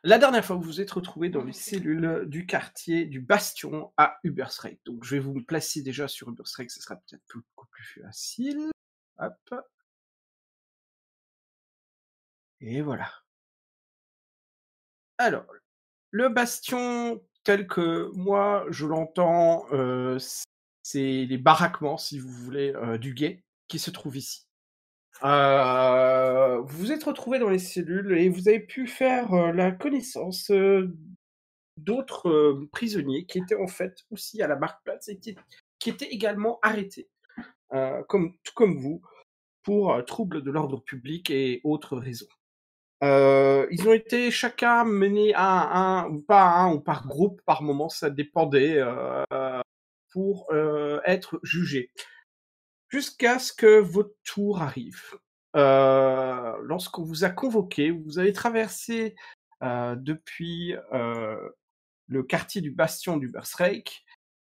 La dernière fois, vous vous êtes retrouvés dans les cellules du quartier du Bastion à Ubersreik. Donc, je vais vous placer déjà sur Ubersreik, ce sera peut-être beaucoup plus facile. Hop. Et voilà. Alors, le Bastion, tel que moi je l'entends, c'est les baraquements, si vous voulez, du guet qui se trouvent ici. Vous vous êtes retrouvés dans les cellules et vous avez pu faire, la connaissance, d'autres, prisonniers qui étaient en fait aussi à la Marktplatz et qui étaient également arrêtés, tout comme vous, pour, troubles de l'ordre public et autres raisons. Ils ont été chacun menés à un ou pas à un ou par groupe, par moment, ça dépendait, pour, être jugés. Jusqu'à ce que votre tour arrive. Lorsqu'on vous a convoqué, vous avez traversé, depuis, le quartier du Bastion d'Ubersreik,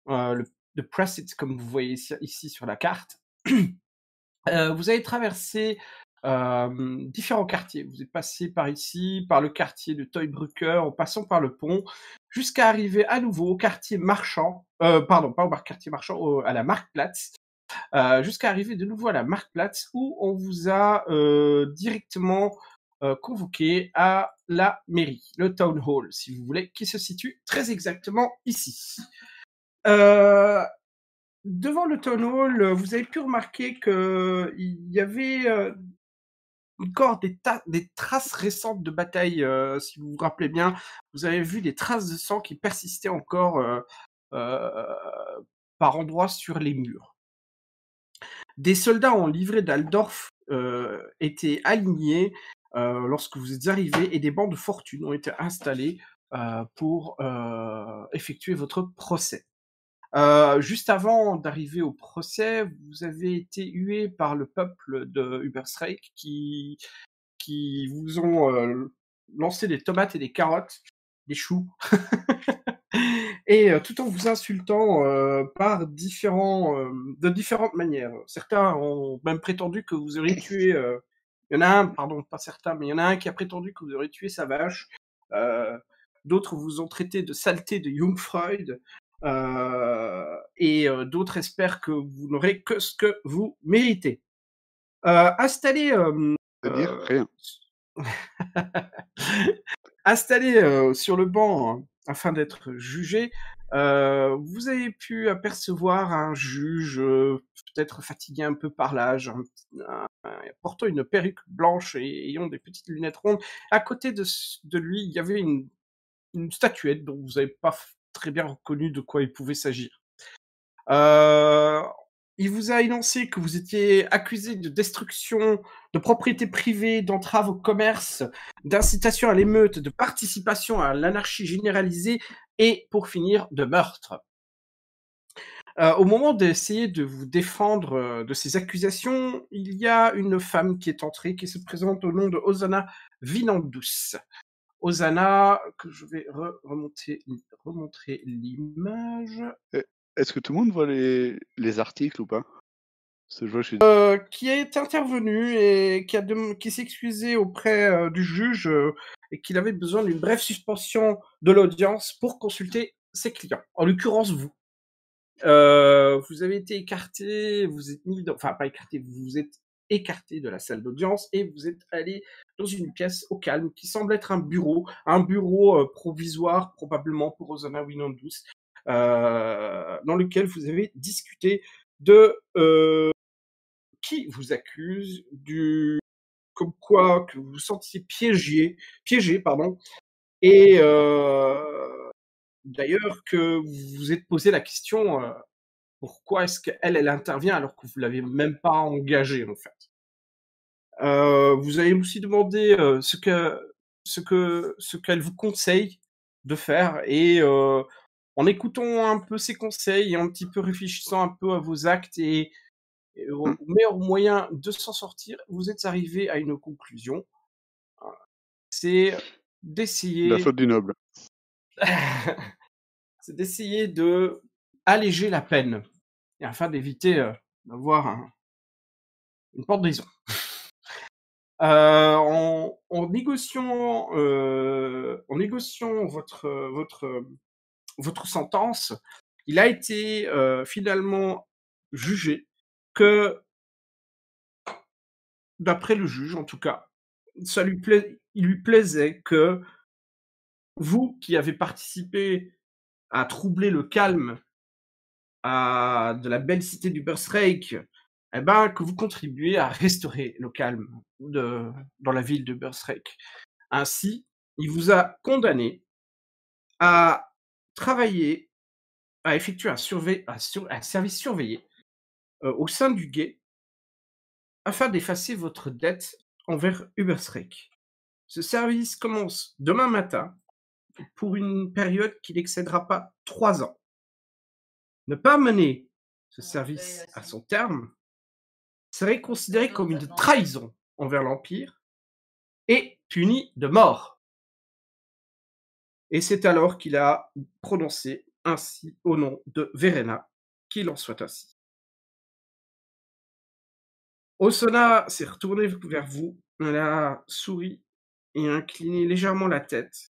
le Prassit comme vous voyez ici sur la carte. Vous avez traversé, différents quartiers. Vous êtes passé par ici, par le quartier de Toybrücke, en passant par le pont, jusqu'à arriver à nouveau au quartier marchand, pardon, pas au quartier marchand, à la Marktplatz, jusqu'à arriver de nouveau à la Marktplatz où on vous a, directement, convoqué à la mairie, le Town Hall, si vous voulez, qui se situe très exactement ici. Devant le Town Hall, vous avez pu remarquer qu'il y avait, encore des traces récentes de bataille, si vous vous rappelez bien. Vous avez vu des traces de sang qui persistaient encore, heu, par endroits sur les murs. Des soldats en livrée d'Aldorf, étaient alignés, lorsque vous êtes arrivés et des bancs de fortune ont été installés, pour, effectuer votre procès. Juste avant d'arriver au procès, vous avez été hués par le peuple de Ubersreik qui vous ont, lancé des tomates et des carottes, des choux et tout en vous insultant, par de différentes manières. Certains ont même prétendu que vous auriez tué, il y en a un, pardon, pas certains, mais il y en a un qui a prétendu que vous auriez tué sa vache. Heu, D'autres vous ont traité de saleté de Jungfreud, et d'autres espèrent que vous n'aurez que ce que vous méritez. Installé, C'est-à-dire? Rien. installé, sur le banc, hein, afin d'être jugé, vous avez pu apercevoir un juge, peut-être fatigué un peu par l'âge, portant une perruque blanche et ayant des petites lunettes rondes. À côté de lui, il y avait une statuette dont vous n'avez pas très bien reconnu de quoi il pouvait s'agir. Heu, il vous a énoncé que vous étiez accusé de destruction de propriété privée, d'entrave au commerce, d'incitation à l'émeute, de participation à l'anarchie généralisée et, pour finir, de meurtre. Au moment d'essayer de vous défendre, de ces accusations, il y a une femme qui est entrée, qui se présente au nom de Hosanna Vinandus. Hosanna, que je vais remontrer l'image. Et est-ce que tout le monde voit les articles ou pas? Parce que je vois chez Qui est intervenu et qui s'est excusé auprès, du juge, et qu'il avait besoin d'une brève suspension de l'audience pour consulter ses clients, en l'occurrence vous. Vous avez été écarté, vous êtes mis dans enfin pas écarté, vous vous êtes écarté de la salle d'audience et vous êtes allé dans une pièce au calme qui semble être un bureau, provisoire probablement pour Rosanna Winandus, dans lequel vous avez discuté de, qui vous accuse comme quoi que vous vous sentiez piégé, pardon, et d'ailleurs que vous vous êtes posé la question, pourquoi est-ce qu'elle, elle intervient alors que vous l'avez même pas engagée, en fait. Vous avez aussi demandé, ce qu'elle vous conseille de faire et en écoutant un peu ses conseils et un petit peu réfléchissant un peu à vos actes et mmh, au meilleur moyen de s'en sortir, vous êtes arrivé à une conclusion, c'est la d'essayer faute du noble. c'est d'essayer d'alléger la peine et afin d'éviter, d'avoir une pendaison. En négociant, en négociant votre sentence, il a été finalement jugé que, d'après le juge en tout cas, il lui plaisait que vous qui avez participé à troubler le calme de la belle cité du Berserk, eh ben, que vous contribuez à restaurer le calme dans la ville de Berserk. Ainsi, il vous a condamné à travailler, à effectuer un service surveillé au sein du guet afin d'effacer votre dette envers Ubersreik. Ce service commence demain matin pour une période qui n'excédera pas 3 ans. Ne pas mener ce service à son terme serait considéré comme une trahison envers l'Empire et puni de mort. Et c'est alors qu'il a prononcé ainsi au nom de Verena, qu'il en soit ainsi. Osona s'est retournée vers vous, elle a souri et a incliné légèrement la tête.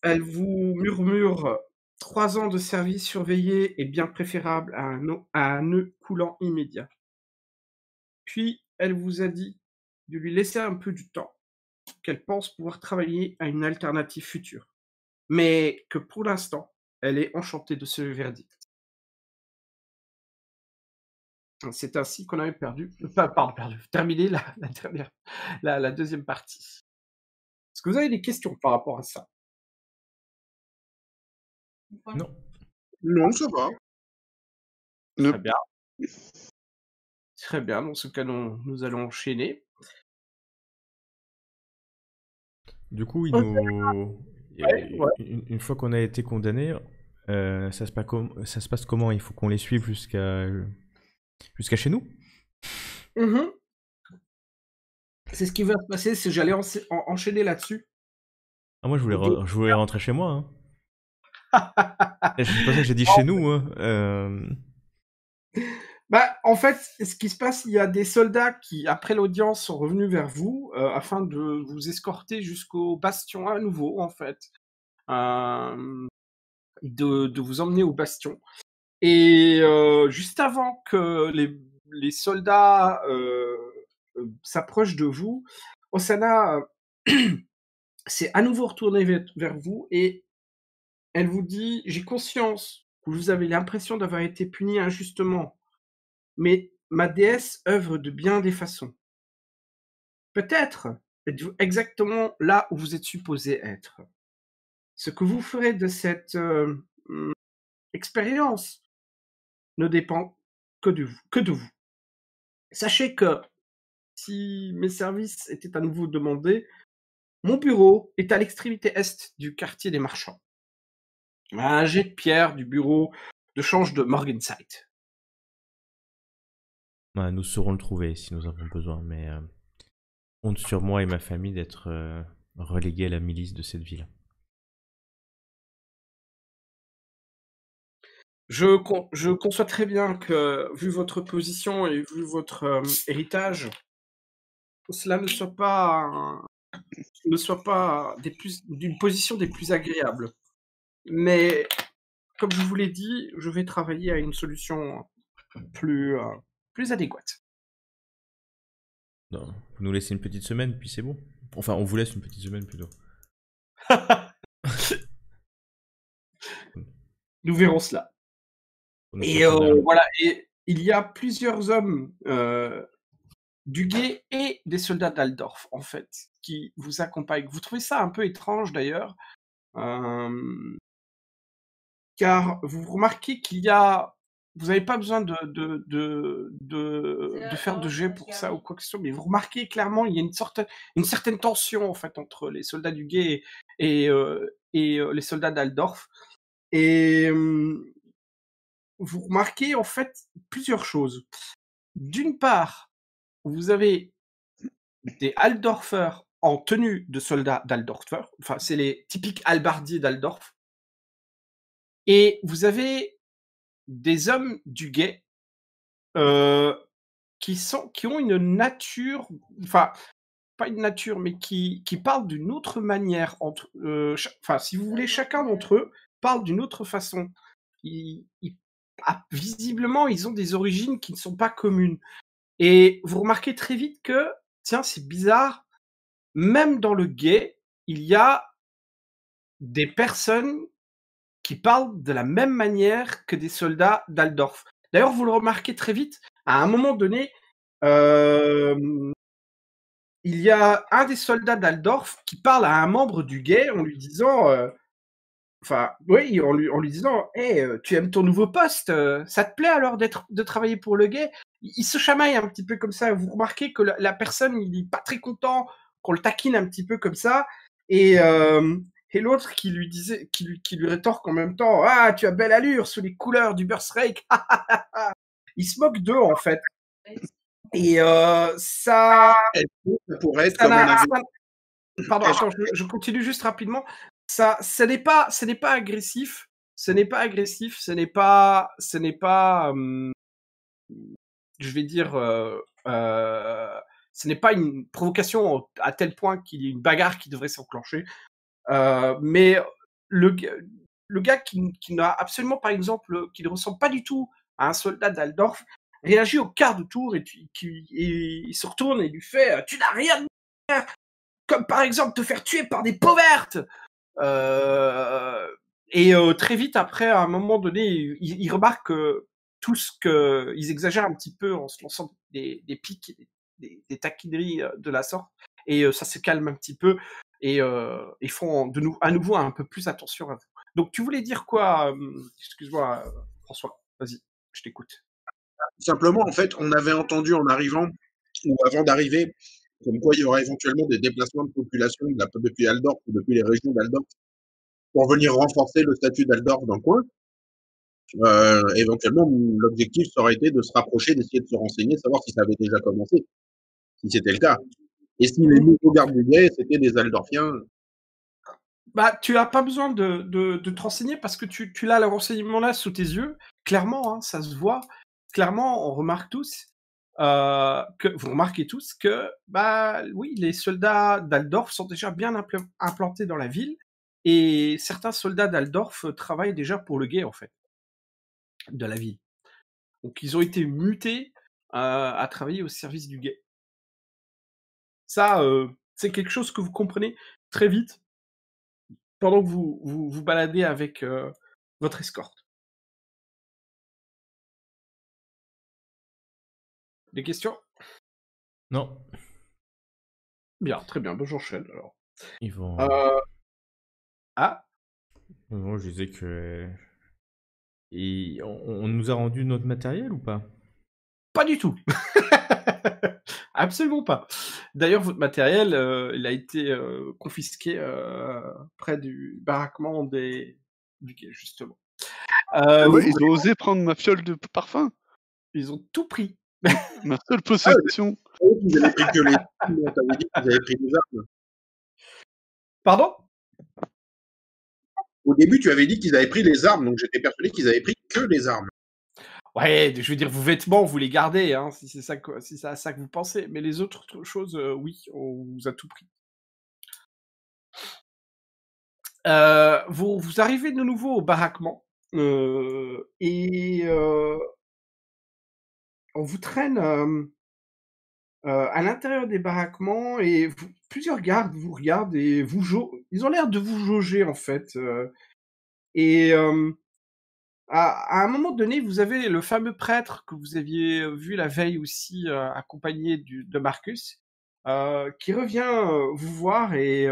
Elle vous murmure 3 ans de service surveillé est bien préférable à un nœud coulant immédiat. Puis, elle vous a dit de lui laisser un peu du temps, qu'elle pense pouvoir travailler à une alternative future, mais que pour l'instant, elle est enchantée de ce verdict. C'est ainsi qu'on avait terminé la deuxième partie. Est-ce que vous avez des questions par rapport à ça? Non. Non, ça va. Très bien. Très bien, dans ce cas, nous allons enchaîner. Du coup, Ouais. une fois qu'on a été condamné, ça se passe comment? Il faut qu'on les suive jusqu'à chez nous? Mhm. C'est ce qui va se passer, c'est j'allais enchaîner là-dessus. Ah, moi, je voulais rentrer chez moi. Hein. C'est pas ça que j'ai dit chez nous. Hein. Bah, en fait, ce qui se passe, il y a des soldats qui, après l'audience, sont revenus vers vous afin de vous escorter jusqu'au bastion à nouveau, en fait. De vous emmener au bastion. Et juste avant que les soldats s'approchent de vous, Osana s'est à nouveau retournée vers vous et elle vous dit « J'ai conscience que vous avez l'impression d'avoir été puni injustement, mais ma déesse œuvre de bien des façons. Peut-être êtes-vous exactement là où vous êtes supposé être. Ce que vous ferez de cette expérience ne dépend que de vous. Sachez que si mes services étaient à nouveau demandés, mon bureau est à l'extrémité est du quartier des marchands. Un jet de pierre du bureau de change de Morgenside. Nous saurons le trouver si nous avons besoin, mais compte sur moi et ma famille d'être relégués à la milice de cette ville. Je conçois très bien que, vu votre position et vu votre héritage, cela ne soit pas d'une position des plus agréables. Mais, comme je vous l'ai dit, je vais travailler à une solution plus adéquate. Non, vous nous laissez une petite semaine, puis c'est bon. Enfin, on vous laisse une petite semaine plutôt. Nous verrons cela. Et voilà, et il y a plusieurs hommes du guet et des soldats d'Aldorf, en fait, qui vous accompagnent. Vous trouvez ça un peu étrange, d'ailleurs, car vous remarquez qu'il y a... Vous n'avez pas besoin de faire de jet pour ça ou quoi que ce soit, mais vous remarquez clairement il y a une certaine tension, en fait, entre les soldats du guet et les soldats d'Aldorf. Et vous remarquez, en fait, plusieurs choses. D'une part, vous avez des Altdorfers en tenue de soldats d'Altdorfer, enfin, c'est les typiques halbardiers d'Aldorf. Et vous avez des hommes du guet qui ont une nature, enfin, pas une nature, mais qui parlent d'une autre manière entre, enfin, si vous voulez, chacun d'entre eux parle d'une autre façon. Visiblement, ils ont des origines qui ne sont pas communes. Et vous remarquez très vite que, tiens, c'est bizarre, même dans le gay, il y a des personnes qui parlent de la même manière que des soldats d'Aldorf. D'ailleurs, vous le remarquez très vite, à un moment donné, il y a un des soldats d'Aldorf qui parle à un membre du guet en lui disant, enfin, oui, en lui disant, hey, tu aimes ton nouveau poste, ça te plaît alors de travailler pour le guet? Il se chamaille un petit peu comme ça. Vous remarquez que la personne, il est pas très content qu'on le taquine un petit peu comme ça, et l'autre qui lui disait, qui lui rétorque en même temps, ah, tu as belle allure sous les couleurs du Berserk. Il se moque d'eux en fait. Et ça, Ça pourrait être ça comme on n'a, avait. pardon, attends, je continue juste rapidement. Ça, ce n'est pas agressif. Ce n'est pas agressif. Ce n'est pas, je vais dire, ce n'est pas une provocation à tel point qu'il y ait une bagarre qui devrait s'enclencher. Mais le, le gars qui n'a absolument, par exemple, qui ne ressemble pas du tout à un soldat d'Aldorf, réagit au quart de tour et il se retourne et lui fait tu n'as rien de faire, comme par exemple te faire tuer par des peaux vertes. Et très vite après, à un moment donné, il remarque que tout ce que ils exagèrent un petit peu en se lançant des pics, des taquineries de la sorte, et ça se calme un petit peu et ils font à nouveau un peu plus attention à vous. Donc tu voulais dire quoi, excuse-moi, François, vas-y, je t'écoute. Simplement, en fait, on avait entendu en arrivant, ou avant d'arriver, comme quoi il y aurait éventuellement des déplacements de population depuis Aldorf ou depuis les régions d'Aldorf pour venir renforcer le statut d'Aldorf dans le coin. Éventuellement, l'objectif ça aurait été de se rapprocher, d'essayer de se renseigner, savoir si ça avait déjà commencé, si c'était le cas. Et si les nouveaux gardes du guet, c'était des Aldorfiens. Bah, tu as pas besoin de te renseigner parce que tu l'as le renseignement là sous tes yeux. Clairement, hein, ça se voit. Clairement, on remarque tous vous remarquez tous que, bah oui, les soldats d'Aldorf sont déjà bien implantés dans la ville et certains soldats d'Aldorf travaillent déjà pour le guet en fait de la ville. Donc ils ont été mutés à travailler au service du guet. Ça, c'est quelque chose que vous comprenez très vite pendant que vous baladez avec votre escorte. Des questions? Non, Bien, très bien, bonjour j'enchaîne alors. ils vont. Ah, Non, je disais que. On nous a rendu notre matériel ou pas? pas du tout. Absolument pas. D'ailleurs, votre matériel, il a été confisqué près du baraquement du quai, justement. Ouais, ils ont osé prendre ma fiole de parfum. Ils ont tout pris. Ma seule possession. Ils avaient pris que les armes, t'avais dit qu'ils avaient pris des armes. Pardon? Au début, tu avais dit qu'ils avaient pris les armes, donc j'étais persuadé qu'ils avaient pris que les armes. Ouais, je veux dire, vos vêtements, vous les gardez, hein, si c'est à ça que vous pensez. Mais les autres choses, oui, on vous a tout pris. Vous arrivez de nouveau au baraquement et on vous traîne à l'intérieur des baraquements et plusieurs gardes vous regardent et ils ont l'air de vous jauger en fait. Et à un moment donné, vous avez le fameux prêtre que vous aviez vu la veille aussi, accompagné de Marcus, qui revient vous voir et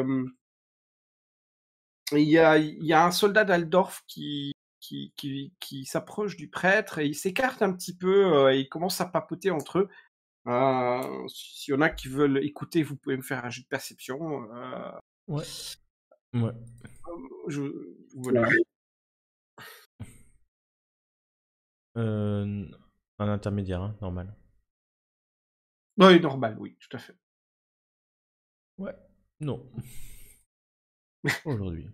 il y a un soldat d'Aldorf qui s'approche du prêtre et il s'écarte un petit peu et il commence à papoter entre eux. S'il y en a qui veulent écouter, vous pouvez me faire un jeu de perception. Ouais. Ouais. Voilà. Un intermédiaire, hein, normal. Oui, normal, oui, tout à fait. Ouais. Non. Aujourd'hui.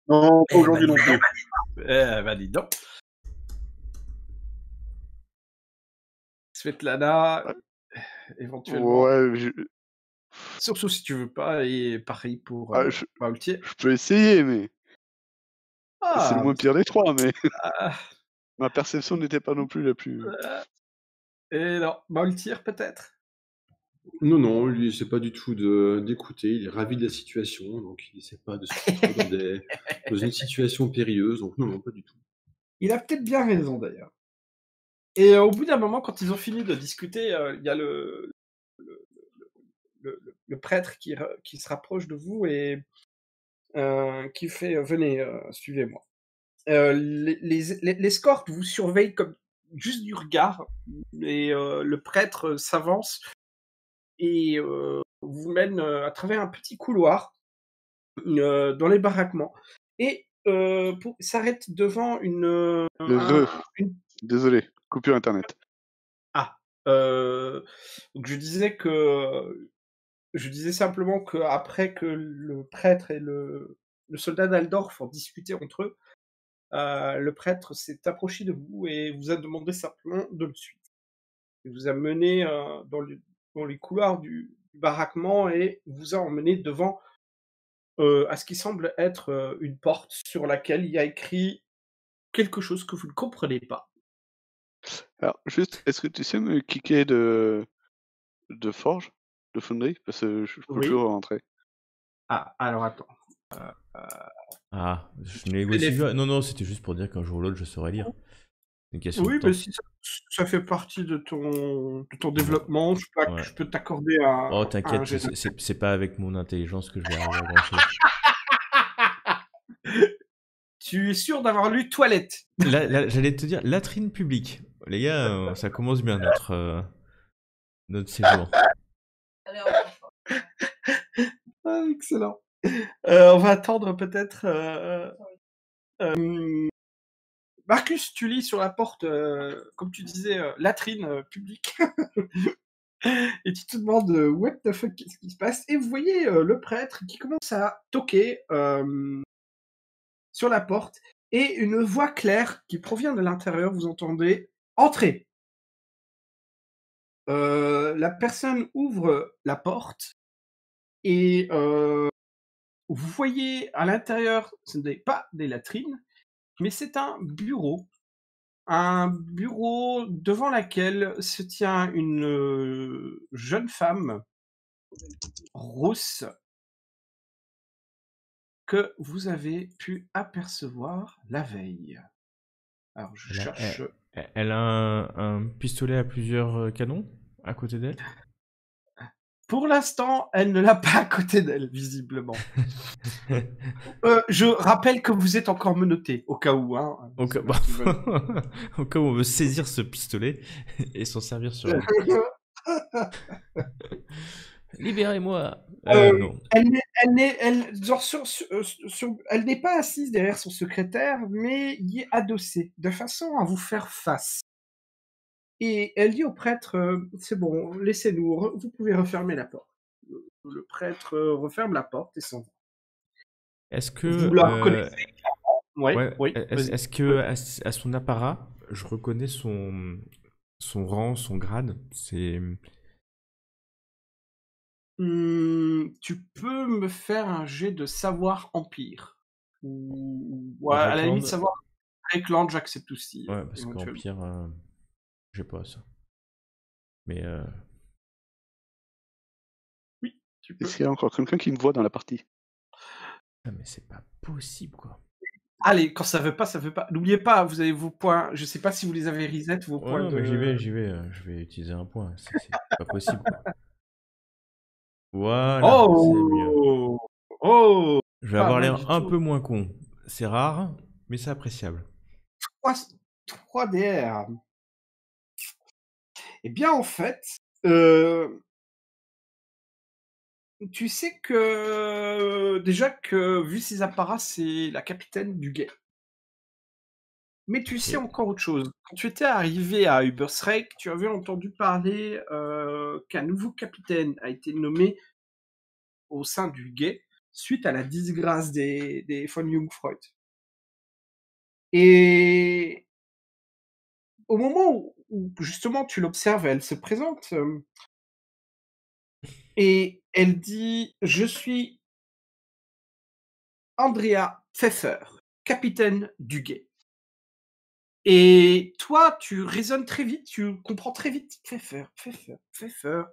Non, pas aujourd'hui non plus. Bah dis donc. Svetlana, éventuellement. Ouais, Surtout si tu veux pas, et pareil pour je Maultier. peux essayer, mais c'est le Ah, moins pire des trois, mais ah, ma perception n'était pas non plus la plus... et non, Maultier peut-être. Non, lui, il essaie pas du tout d'écouter. Il est ravi de la situation, donc il essaie pas de se retrouver dans une situation périlleuse. Donc non, pas du tout. Il a peut-être bien raison d'ailleurs. Et au bout d'un moment, quand ils ont fini de discuter, il y a le prêtre qui se rapproche de vous et qui fait venez, suivez-moi. L'escorte vous surveille comme juste du regard, et le prêtre s'avance et vous mène à travers un petit couloir dans les baraquements et s'arrête devant une Désolé, coupure internet. Ah, donc je disais simplement qu'après que le prêtre et le soldat d'Aldorf ont discuté entre eux, le prêtre s'est approché de vous et vous a demandé simplement de le suivre. Il vous a mené dans les couloirs du baraquement et vous a emmené devant à ce qui semble être une porte sur laquelle il y a écrit quelque chose que vous ne comprenez pas. Alors, juste, est-ce que tu sais me kicker de forge, de fonderie? Parce que je peux Oui. toujours rentrer. Ah, alors attends. Ah, je négocie. Non, c'était juste pour dire qu'un jour ou l'autre, je saurais lire. Une question Oui, de temps. mais si ça fait partie de ton développement, je peux t'accorder un. Oh, t'inquiète, c'est pas avec mon intelligence que je vais arriver à grand chose. Tu es sûr d'avoir lu Toilette? Là, j'allais te dire latrine publique. Les gars, ça commence bien notre séjour. Ah, excellent. On va attendre peut-être. Marcus, tu lis sur la porte, comme tu disais, latrine publique. Et tu te demandes what the fuck, qu'est-ce qui se passe? Et vous voyez le prêtre qui commence à toquer sur la porte et une voix claire qui provient de l'intérieur, vous entendez entrez. La personne ouvre la porte et vous voyez à l'intérieur, ce n'est pas des latrines, mais c'est un bureau devant laquelle se tient une jeune femme rousse que vous avez pu apercevoir la veille. Alors je cherche. Elle a un pistolet à plusieurs canons à côté d'elle? Pour l'instant, elle ne l'a pas à côté d'elle, visiblement. Je rappelle que vous êtes encore menotté, au cas où. Hein, au cas où on veut saisir ce pistolet et s'en servir sur elle. Libérez-moi. Non. Elle n'est pas assise derrière son secrétaire, mais y est adossée, de façon à vous faire face. Et elle dit au prêtre, c'est bon, laissez-nous, vous pouvez refermer la porte. Le prêtre referme la porte et s'en va. Est-ce que vous la reconnaissez clairement? Oui. Est-ce que à son apparat, je reconnais son rang, son grade? C'est tu peux me faire un jet de savoir empire. Ou à la limite savoir Reckland, j'accepte aussi. Ouais, parce qu'empire, j'ai pas ça. Mais oui, tu peux. Est-ce qu'il y a encore quelqu'un qui me voit dans la partie? Ah, mais c'est pas possible, quoi. Allez, quand ça veut pas, ça veut pas. N'oubliez pas, vous avez vos points. Je sais pas si vous les avez reset, vos points de. Mais j'y vais. Je vais utiliser un point. C'est pas possible, quoi. Voilà, c'est mieux. Oh, je vais avoir l'air un peu moins con. C'est rare, mais c'est appréciable. 3 DR. Eh bien, en fait, tu sais que déjà que vu ses apparats, c'est la capitaine du guet. Mais tu sais encore autre chose. Quand tu étais arrivé à Ubersreich, tu avais entendu parler qu'un nouveau capitaine a été nommé au sein du guet suite à la disgrâce des von Jungfreud. Et au moment où justement tu l'observes, elle se présente et elle dit: Je suis Andrea Pfeffer, capitaine du guet. Et toi, tu raisonnes très vite, tu comprends très vite Pfeffer, Pfeffer, Pfeffer.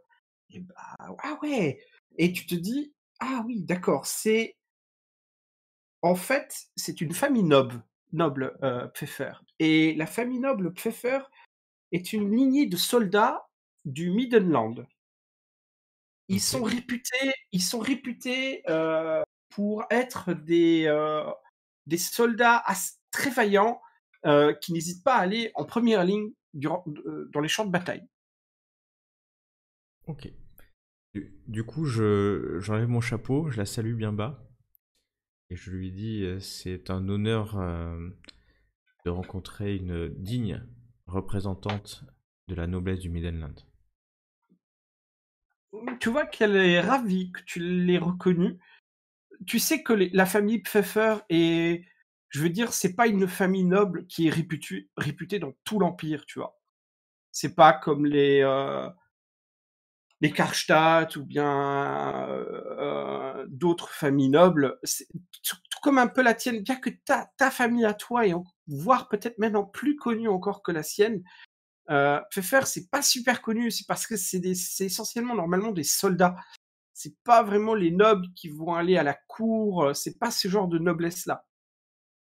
Et bah, ah ouais! Et tu te dis: Ah oui, d'accord, en fait, c'est une famille noble, Pfeffer. Et la famille noble Pfeffer est une lignée de soldats du Middenland. Ils sont Ok. réputés pour être des soldats très vaillants qui n'hésitent pas à aller en première ligne dans les champs de bataille. Ok. Du coup, j'enlève mon chapeau, je la salue bien bas et je lui dis c'est un honneur de rencontrer une digne représentante de la noblesse du Middenland. Tu vois qu'elle est ravie que tu l'aies reconnue. Tu sais que la famille Pfeffer est, je veux dire, c'est pas une famille noble qui est réputée dans tout l'Empire, tu vois. C'est pas comme les Karstadt ou bien d'autres familles nobles, tout comme un peu la tienne, bien que ta famille à toi est voire peut-être maintenant plus connue encore que la sienne. Pfeffer, c'est pas super connu, c'est parce que c'est essentiellement normalement des soldats. C'est pas vraiment les nobles qui vont aller à la cour, c'est pas ce genre de noblesse-là.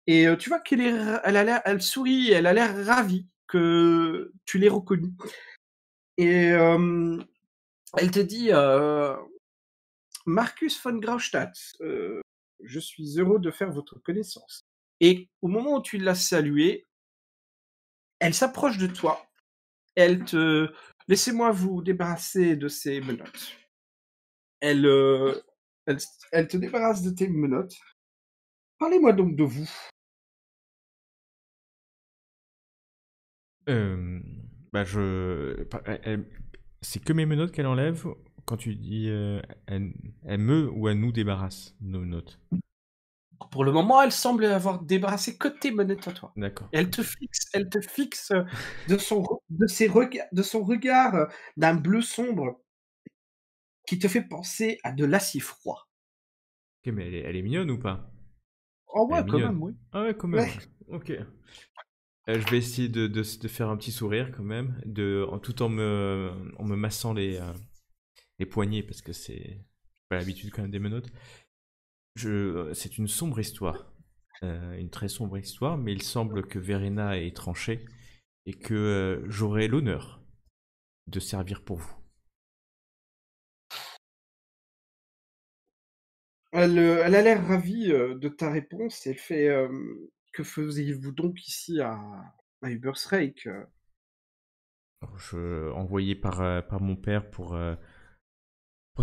Et tu vois elle sourit, elle a l'air ravie que tu l'aies reconnue. Et elle te dit Marcus von Graustadt, je suis heureux de faire votre connaissance. Et au moment où tu l'as saluée, elle s'approche de toi. Laissez-moi vous débarrasser de ces menottes. Elle te débarrasse de tes menottes. Parlez-moi donc de vous. Bah c'est que mes menottes qu'elle enlève quand tu dis elle me ou elle nous débarrasse nos menottes. Pour le moment, elle semble avoir débarrassé que tes menottes à toi. D'accord. Et elle te fixe de son regard d'un bleu sombre qui te fait penser à de l'acier froid. Ok, mais elle est mignonne ou pas? Oh Elle est ouais, quand mignonne. même, oui. Ah ouais, quand même. Ouais. Ok. Je vais essayer de faire un petit sourire quand même, tout en me massant les poignets parce que j'ai pas l'habitude quand même des menottes. C'est une sombre histoire, une très sombre histoire, mais il semble que Verena est tranchée et que j'aurai l'honneur de servir pour vous. Elle a l'air ravie de ta réponse. Elle fait que faisiez-vous donc ici à Ubersreik Envoyé par mon père pour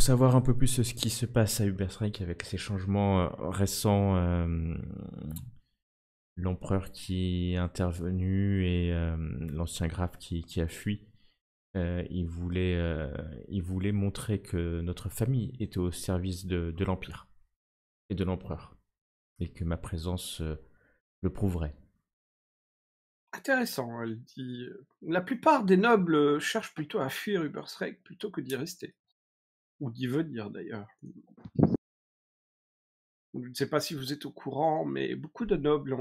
savoir un peu plus ce qui se passe à Ubersreik avec ces changements récents, l'empereur qui est intervenu et l'ancien grave qui a fui. Il voulait montrer que notre famille était au service de l'Empire et de l'empereur et que ma présence le prouverait. Intéressant, elle dit. La plupart des nobles cherchent plutôt à fuir Ubersreik plutôt que d'y rester. Ou d'y venir d'ailleurs. Je ne sais pas si vous êtes au courant, mais beaucoup de nobles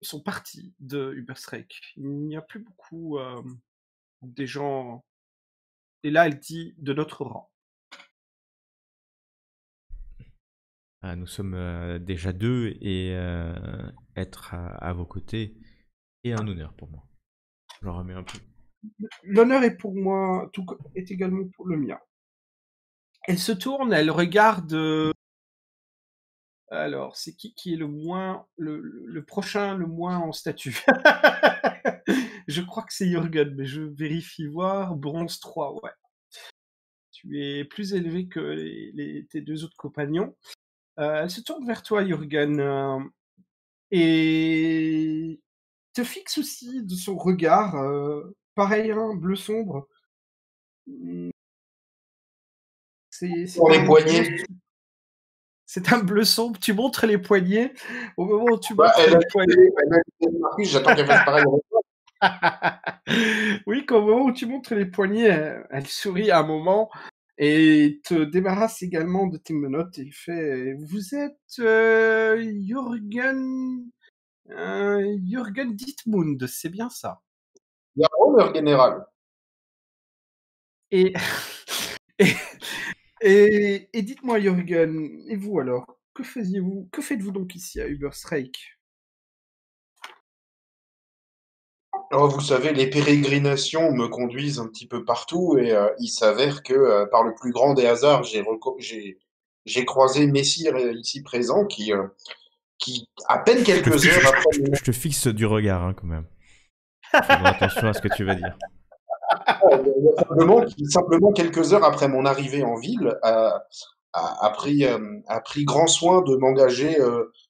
sont partis de Ubersreik. Il n'y a plus beaucoup des gens. Et là, elle dit de notre rang. Nous sommes déjà deux et être à vos côtés est un honneur pour moi. J'en remets un peu. L'honneur est pour moi, tout est également pour le mien. Elle se tourne, elle regarde. Alors, c'est qui est le prochain, le moins en statut? Je crois que c'est Jürgen, mais je vérifie voir. Bronze 3, ouais. Tu es plus élevé que tes deux autres compagnons. Elle se tourne vers toi, Jürgen, et te fixe aussi de son regard, pareil, hein, bleu sombre. C'est Pour les un poignets. C'est un bleu sombre. Tu montres les poignets. Au moment où tu Bah, montres elle a les poignets. quitté Marcus, j'attends qu'elle fasse pareil avec toi. Oui, qu'au moment où tu montres les poignets, elle sourit un moment et te débarrasse également de tes menottes et fait Vous êtes Jürgen Dittmund, c'est bien ça. Garou, leur général. Et, et, et dites-moi, Jürgen, et vous alors, que faisiez-vous, que faites-vous donc ici à Uberstreik? Oh, vous savez, les pérégrinations me conduisent un petit peu partout et il s'avère que par le plus grand des hasards, j'ai croisé Messire ici présent qui à peine quelques heures après Je te fixe du regard, hein, quand même. Fais attention à ce que tu vas dire. simplement quelques heures après mon arrivée en ville a pris grand soin de m'engager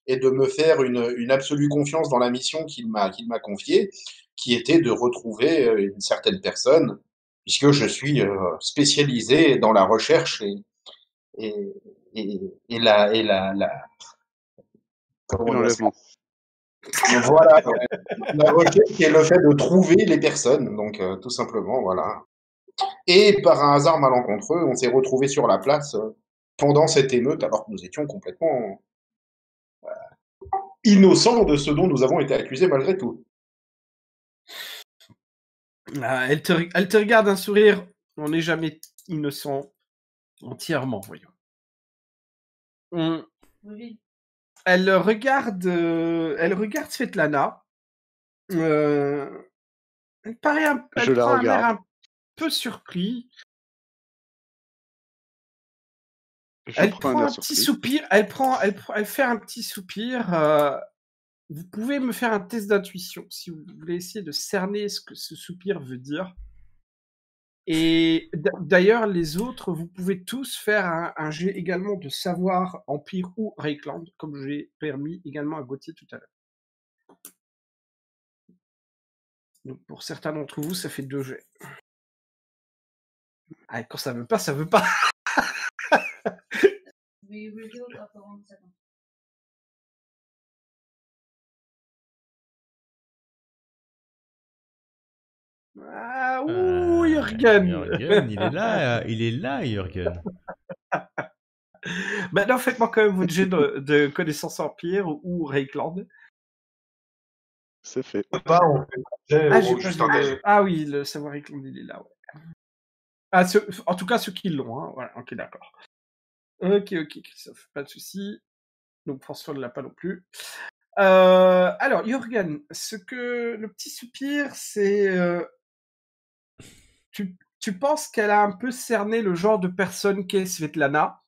et de me faire une absolue confiance dans la mission qu'il m'a confiée, qui était de retrouver une certaine personne, puisque je suis spécialisé dans la recherche et, la Et comment dire ça. l'enlèvement. Voilà, la recherche et le fait de trouver les personnes, donc tout simplement, voilà. Et par un hasard malencontreux, on s'est retrouvés sur la place pendant cette émeute, alors que nous étions complètement innocents de ce dont nous avons été accusés malgré tout. Ah, elle te regarde un sourire. On n'est jamais innocent entièrement, voyons. Oui. Elle regarde Svetlana. Elle Je la prend un air regarde. un peu surpris. Je Elle prends un prend air un petit surpris. soupir. Elle fait un petit soupir. Vous pouvez me faire un test d'intuition si vous voulez essayer de cerner ce que ce soupir veut dire. Et d'ailleurs, les autres, vous pouvez tous faire un jet également de savoir Empire ou Reikland, comme j'ai permis également à Gauthier tout à l'heure. Donc pour certains d'entre vous, ça fait 2 jets. Ah, quand ça veut pas, ça veut pas. We revealed after 1 second. Ah, ouh, Jürgen. Jürgen, il est là, Jürgen. Ben non, faites-moi quand même votre jet de connaissance Empire ou Reikland. C'est fait. Pas, on fait Ah, j'ai juste pas un vu Ah oui, le savoir Reikland, il est là, ouais. Ah, en tout cas, ceux qui l'ont, hein. Voilà, ok, d'accord. Ok, Christophe, pas de souci. Donc François ne l'a pas non plus. Alors, Jürgen, le petit soupir, c'est... tu penses qu'elle a un peu cerné le genre de personne qu'est Svetlana.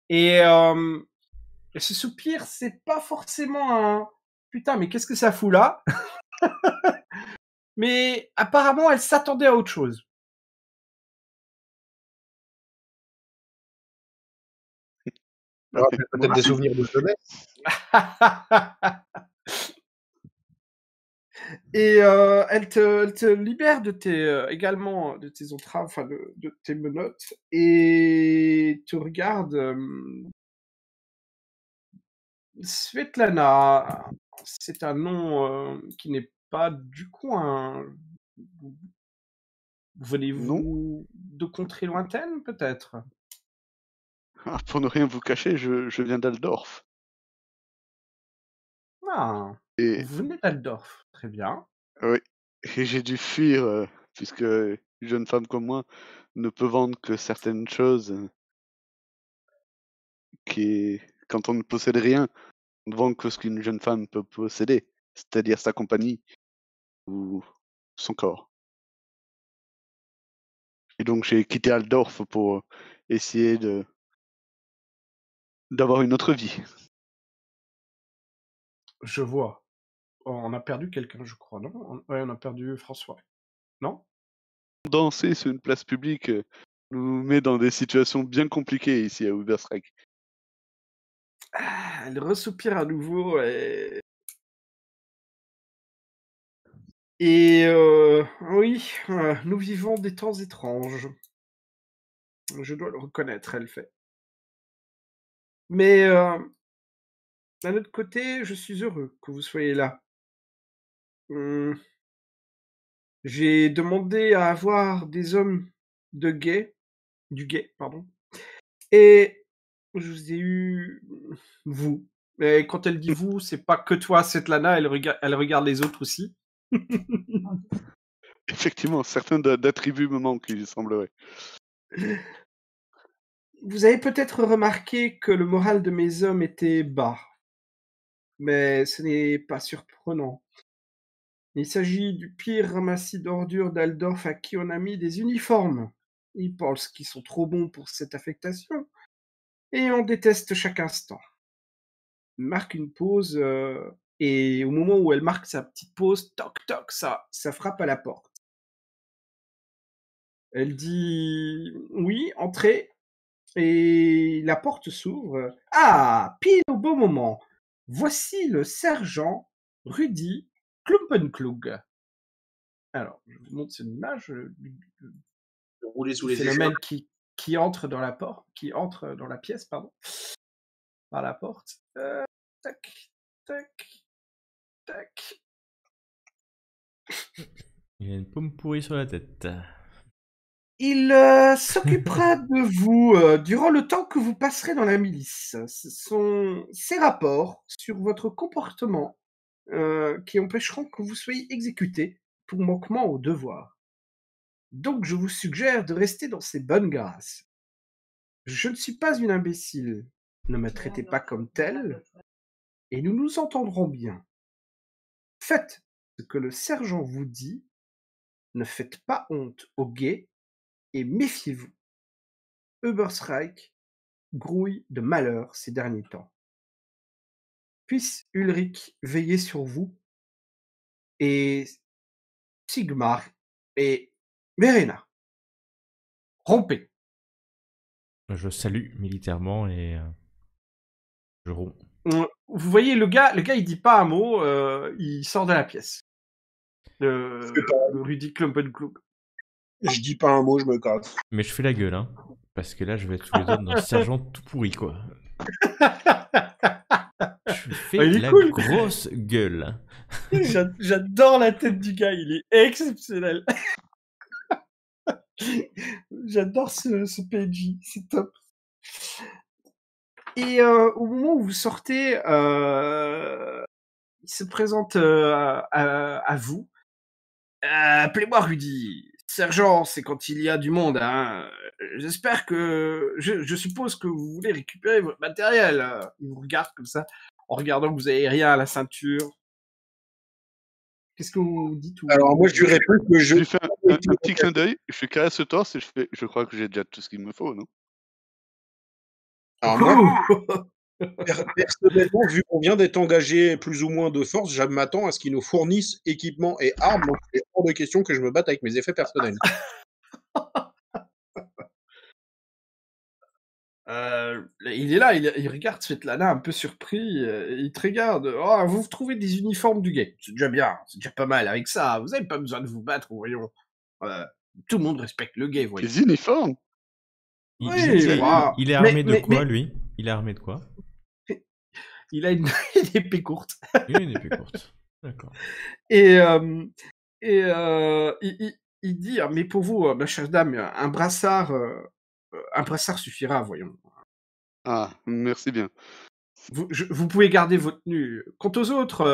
Et ce soupir, c'est pas forcément un... Putain, mais qu'est-ce que ça fout là? Mais apparemment, elle s'attendait à autre chose. peut-être des souvenirs de jeunesse. Et elle te libère de également de tes entraves, enfin de tes menottes, et te regarde. Svetlana, c'est un nom qui n'est pas du coin. Non. Venez-vous de contrées lointaines, peut-être? Ah, pour ne rien vous cacher, je viens d'Aldorf. Ah, Et vous venez d'Aldorf, très bien. oui, et j'ai dû fuir puisque une jeune femme comme moi ne peut vendre que certaines choses qui, quand on ne possède rien, on ne vend que ce qu'une jeune femme peut posséder, c'est-à-dire sa compagnie ou son corps. Et donc j'ai quitté Aldorf pour essayer d'avoir une autre vie. Je vois. On a perdu quelqu'un, je crois, non? Ouais, on a perdu François. Non? Danser sur une place publique nous met dans des situations bien compliquées ici à Uberstreik. Ah, elle ressoupire à nouveau et oui, nous vivons des temps étranges. Je dois le reconnaître, elle fait. Mais d'un autre côté, je suis heureux que vous soyez là. Hum, J'ai demandé à avoir des hommes du guet, pardon, et je vous ai eu vous. Et quand elle dit vous, c'est pas que toi, Svetlana, elle regarde les autres aussi. Effectivement, certains d'attributs me manquent, il semblerait. Vous avez peut-être remarqué que le moral de mes hommes était bas, mais ce n'est pas surprenant. Il s'agit du pire ramassis d'ordures d'Aldorf à qui on a mis des uniformes. Ils pensent qu'ils sont trop bons pour cette affectation, et on déteste chaque instant. Elle marque une pause, et au moment où elle marque sa petite pause, toc toc, ça frappe à la porte. Elle dit oui, entrez, et la porte s'ouvre. Ah, pile au bon moment. Voici le sergent Rudy Klumpenklug. Alors, je vous montre une image Rouler sous du les échelons. phénomène qui entre dans la porte, qui entre dans la pièce, pardon, par la porte. Tac, tac, tac. Il a une pomme pourrie sur la tête. Il s'occupera de vous durant le temps que vous passerez dans la milice. Ce sont ces rapports sur votre comportement qui empêcheront que vous soyez exécuté pour manquement au devoir. Donc je vous suggère de rester dans ces bonnes grâces. Je ne suis pas une imbécile. Ne me traitez pas comme tel, et nous nous entendrons bien. Faites ce que le sergent vous dit, ne faites pas honte aux gays, et méfiez-vous. Ubersreich grouille de malheur ces derniers temps. Puisse Ulrich veiller sur vous, et Sigmar et Verena. Rompez. Je salue militairement et je romps. Vous voyez le gars il dit pas un mot, il sort de la pièce. Le Rudy Klumpenklug. Je dis pas un mot, je me casse. Mais je fais la gueule, hein. Parce que là, je vais être sous les ordres d'un sergent tout pourri, quoi. Je fais Il est la cool. grosse gueule. J'adore la tête du gars, il est exceptionnel. J'adore ce PNJ, c'est top. Et au moment où vous sortez, il se présente à vous. Appelez-moi Rudy. Sergent, c'est quand il y a du monde. Hein. J'espère que... Je suppose que vous voulez récupérer votre matériel. Il vous regarde comme ça, en regardant que vous avez rien à la ceinture. Qu'est-ce que vous dites Alors moi, je lui réponds que Je lui fais un petit clin d'œil, je lui caresse le torse et je crois que j'ai déjà tout ce qu'il me faut, non? Alors moi, personnellement, vu qu'on vient d'être engagé plus ou moins de force, je m'attends à ce qu'ils nous fournissent équipement et armes, donc c'est hors de question que je me batte avec mes effets personnels. Il est là, il regarde Svetlana un peu surpris, il te regarde. Oh, vous trouvez des uniformes du guet. C'est déjà bien, c'est déjà pas mal avec ça. Vous n'avez pas besoin de vous battre, voyons. Tout le monde respecte le guet, voyons. Les uniformes? Il, Oui, il- voilà. il est armé de Mais- quoi, mais- lui? Il est armé de quoi? Il a une épée courte. Une épée courte. D'accord. Et il dit, mais pour vous, ma chère dame, un brassard suffira, voyons. Ah, merci bien. Vous pouvez garder votre tenue. Quant aux autres,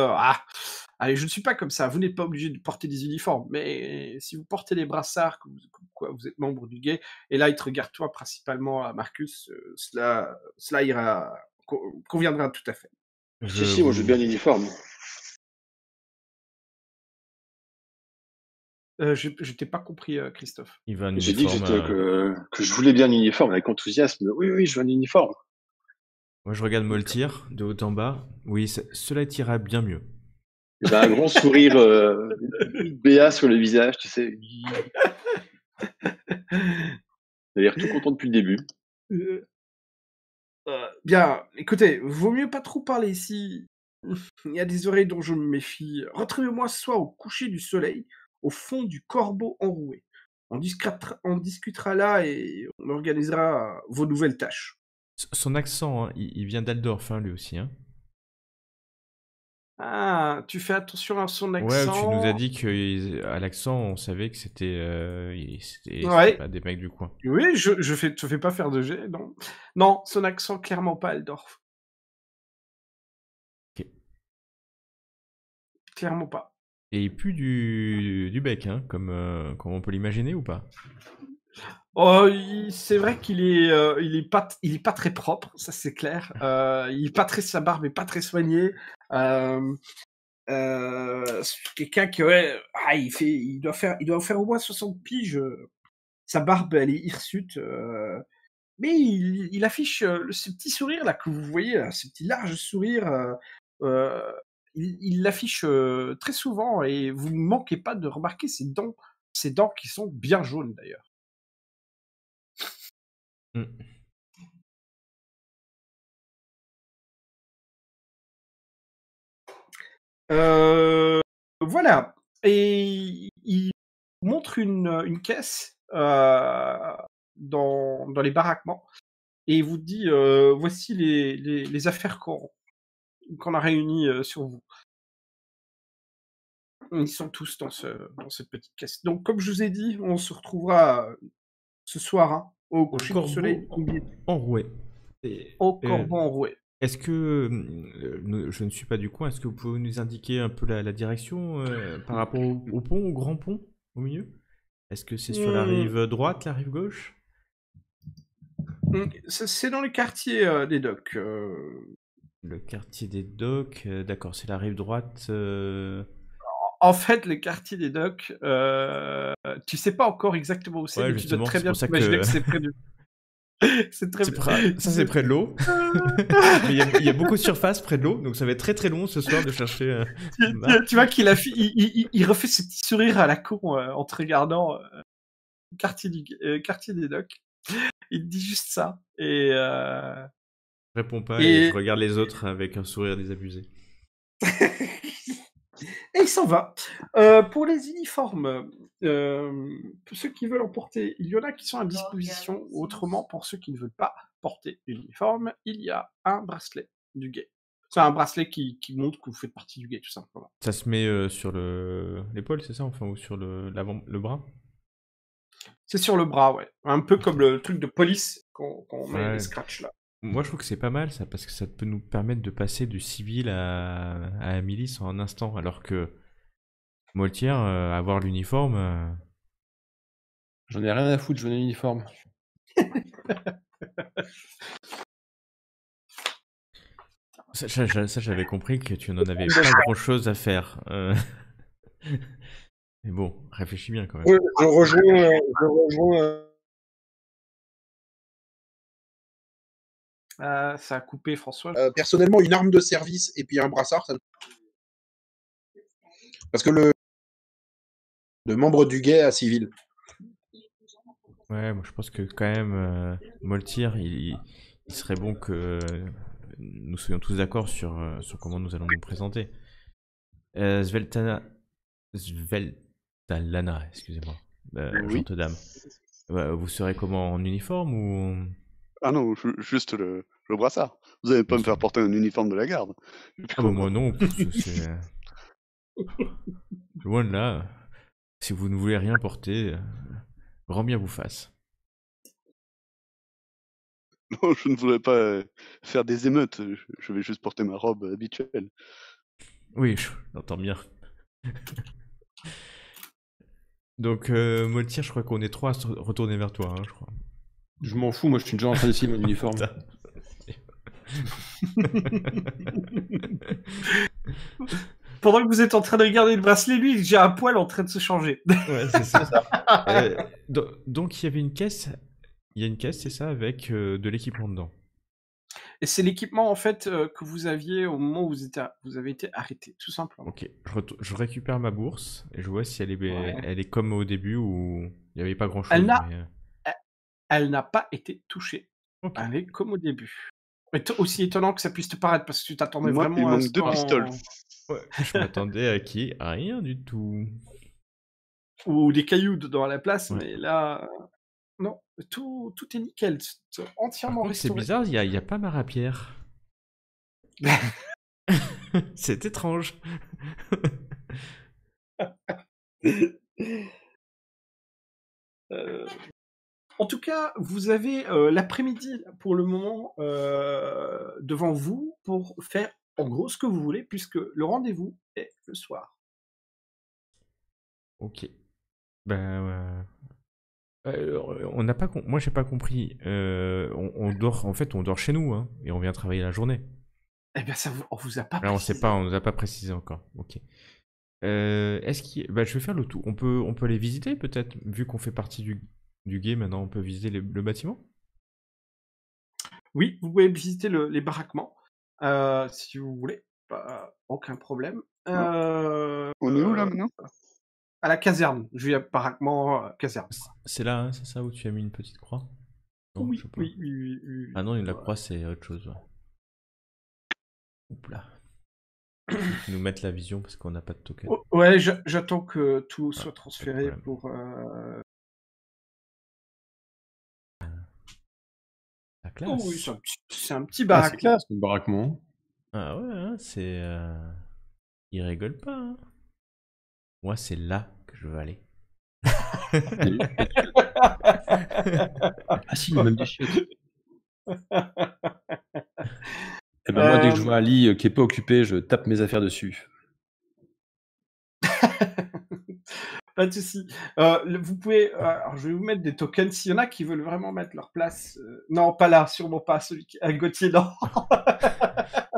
allez, je ne suis pas comme ça. Vous n'êtes pas obligé de porter des uniformes, mais si vous portez les brassards, comme quoi vous êtes membre du guet, et là il te regarde toi principalement, Marcus, cela ira, conviendra tout à fait. Si, moi je veux bien l'uniforme. Je t'ai pas compris, Christophe. Il va un J'ai dit uniforme. que je voulais bien l'uniforme avec enthousiasme. Oui, je veux un uniforme. Moi, je regarde Moltir de haut en bas. Oui, cela t'ira bien mieux. Il a un grand sourire béat sur le visage, tu sais. Il a l'air tout content depuis le début. Bien, écoutez, vaut mieux pas trop parler ici. Il y a des oreilles dont je me méfie. Retrouvez-moi ce soir au coucher du soleil, au fond du corbeau enroué. On discutera là et on organisera vos nouvelles tâches. Son accent, hein, il vient d'Aldorf, hein, lui aussi. Hein. Ah, tu fais attention à son Ouais, tu nous as accent. dit qu'à l'accent, on savait que c'était Ouais. pas des mecs du coin. Oui, je fais pas faire de jet, non. Non, son accent, clairement pas Aldorf. Ok. Clairement pas. Et il pue du bec, hein, comme on peut l'imaginer ou pas? Oh, c'est vrai il est pas très propre, ça c'est clair. Il est pas très, sa barbe est pas très soignée. C'est quelqu'un qui, ouais, il doit faire au moins 60 piges. Sa barbe, elle est hirsute. Mais il affiche ce petit sourire là que vous voyez, là, ce petit large sourire. Euh, il l'affiche très souvent et vous ne manquez pas de remarquer ses dents qui sont bien jaunes d'ailleurs. Hmm. Voilà. Et il montre une caisse dans les baraquements et il vous dit voici les affaires qu'on a réunies sur vous. Ils sont tous dans cette petite caisse. Donc, comme je vous ai dit, on se retrouvera ce soir hein, au coucher du soleil enroué. au corbeau enroué. Est-ce que je ne suis pas du coin, est-ce que vous pouvez nous indiquer un peu la direction par rapport au pont, au grand pont, au milieu? Est-ce que c'est sur la rive droite, la rive gauche? C'est dans les quartiers des docks. Le quartier des docks, d'accord, c'est la rive droite. En fait, les quartiers des docks, tu sais pas encore exactement où c'est, Ouais, mais tu dois justement, très c'est bien pour ça t'imaginer que que c'est près du. C'est très. ça c'est près de l'eau. Mais il y a beaucoup de surface près de l'eau, donc ça va être très très long ce soir de chercher. Tu vois qu'il il refait ce petit sourire à la con en te regardant quartier des docks. Il te dit juste ça et Je réponds pas et je regarde les autres avec un sourire désabusé. et il s'en va. Pour les uniformes, pour ceux qui veulent en porter, il y en a qui sont à disposition. Autrement, pour ceux qui ne veulent pas porter l'uniforme, il y a un bracelet du guet. C'est un bracelet qui montre que vous faites partie du guet, tout simplement. Ça se met sur l'épaule, c'est ça, enfin, ou sur le bras? C'est sur le bras, ouais. Un peu comme le truc de police qu'on met Ouais. les scratchs là. Moi, je trouve que c'est pas mal ça, parce que ça peut nous permettre de passer du civil à la milice en un instant, alors que Moltière, avoir l'uniforme. J'en ai rien à foutre, je veux un uniforme. Ça, j'avais compris que tu n'en avais pas grand-chose à faire. Mais bon, réfléchis bien quand même. Oui, je rejoins. Ça a coupé, François. Personnellement, une arme de service et puis un brassard, ça me... Parce que de membre du guet à civil. Ouais, moi je pense que quand même, Moltier, il serait bon que nous soyons tous d'accord sur comment nous allons nous présenter. Sveltalana, excusez-moi, Oui. gente dame. Vous serez comment, en uniforme ou... Ah non, juste le brassard. Vous allez pas me faire porter un uniforme de la garde. Ah bah moi non, c'est... Loin de là. Si vous ne voulez rien porter, grand bien vous fasse. Non, je ne voudrais pas faire des émeutes. Je vais juste porter ma robe habituelle. Oui, j'entends bien. Donc, Moltier, je crois qu'on est trois à se retourner vers toi, hein, je crois. Je m'en fous, moi je suis déjà en train d'essayer mon uniforme. Pendant que vous êtes en train de regarder le bracelet, lui, il est déjà à poil en train de se changer. Ouais, c'est ça. Donc, il y avait une caisse. Il y a une caisse, c'est ça, avec de l'équipement dedans. Et c'est l'équipement, en fait, que vous aviez au moment où vous avez été arrêté, tout simplement. Ok, je récupère ma bourse et je vois si elle est, Ouais. elle est comme au début où il n'y avait pas grand-chose. Elle n'a pas été touchée. Ok. Elle est comme au début. Mais aussi étonnant que ça puisse te paraître, parce que tu t'attendais Moi, vraiment il à manque ce 2 pistoles. Ouais, je m'attendais à qui? À rien du tout. Ou des cailloux dans la place, Ouais. mais là... Non, tout est nickel, Par entièrement contre, c'est restauré. bizarre, il y a pas ma rapière. C'est étrange. Euh, En tout cas, vous avez l'après-midi pour le moment devant vous pour faire en gros ce que vous voulez, puisque le rendez-vous est le soir. Ok. Ben, on n'a pas. Moi, j'ai pas compris. On dort. En fait, on dort chez nous, hein, et on vient travailler la journée. Eh bien, on vous a pas Là, on sait précisé. pas. On nous a pas précisé encore. Ok. Est-ce qu'il. Bah, je vais faire le tout. On peut les visiter peut-être, vu qu'on fait partie du game. Maintenant, on peut visiter le bâtiment. Oui, vous pouvez visiter les baraquements si vous voulez, aucun problème. On est où là maintenant? À la caserne, je vais à baraquement caserne. C'est là, hein, c'est ça où tu as mis une petite croix? Non, Oui, je sais pas. oui. Ah non, la croix, c'est autre chose. Ouais. Oups là. Tu nous mettre la vision parce qu'on n'a pas de token. Oh, ouais, j'attends que tout soit Pas de transféré problème. pour. La classe. Oh oui, c'est un petit Ah, c'est baraquement. classe, le baraquement. Ah ouais, hein, c'est. Il rigole pas. Hein. Moi, c'est là que je veux aller. Ah si, il y a même des chiottes. Eh ben moi, dès que je vois un lit qui est pas occupé, je tape mes affaires dessus. Pas de souci. Vous pouvez. Alors, je vais vous mettre des tokens. S'il y en a qui veulent vraiment mettre leur place. Non, pas là, sûrement pas. Celui qui. Gauthier, non.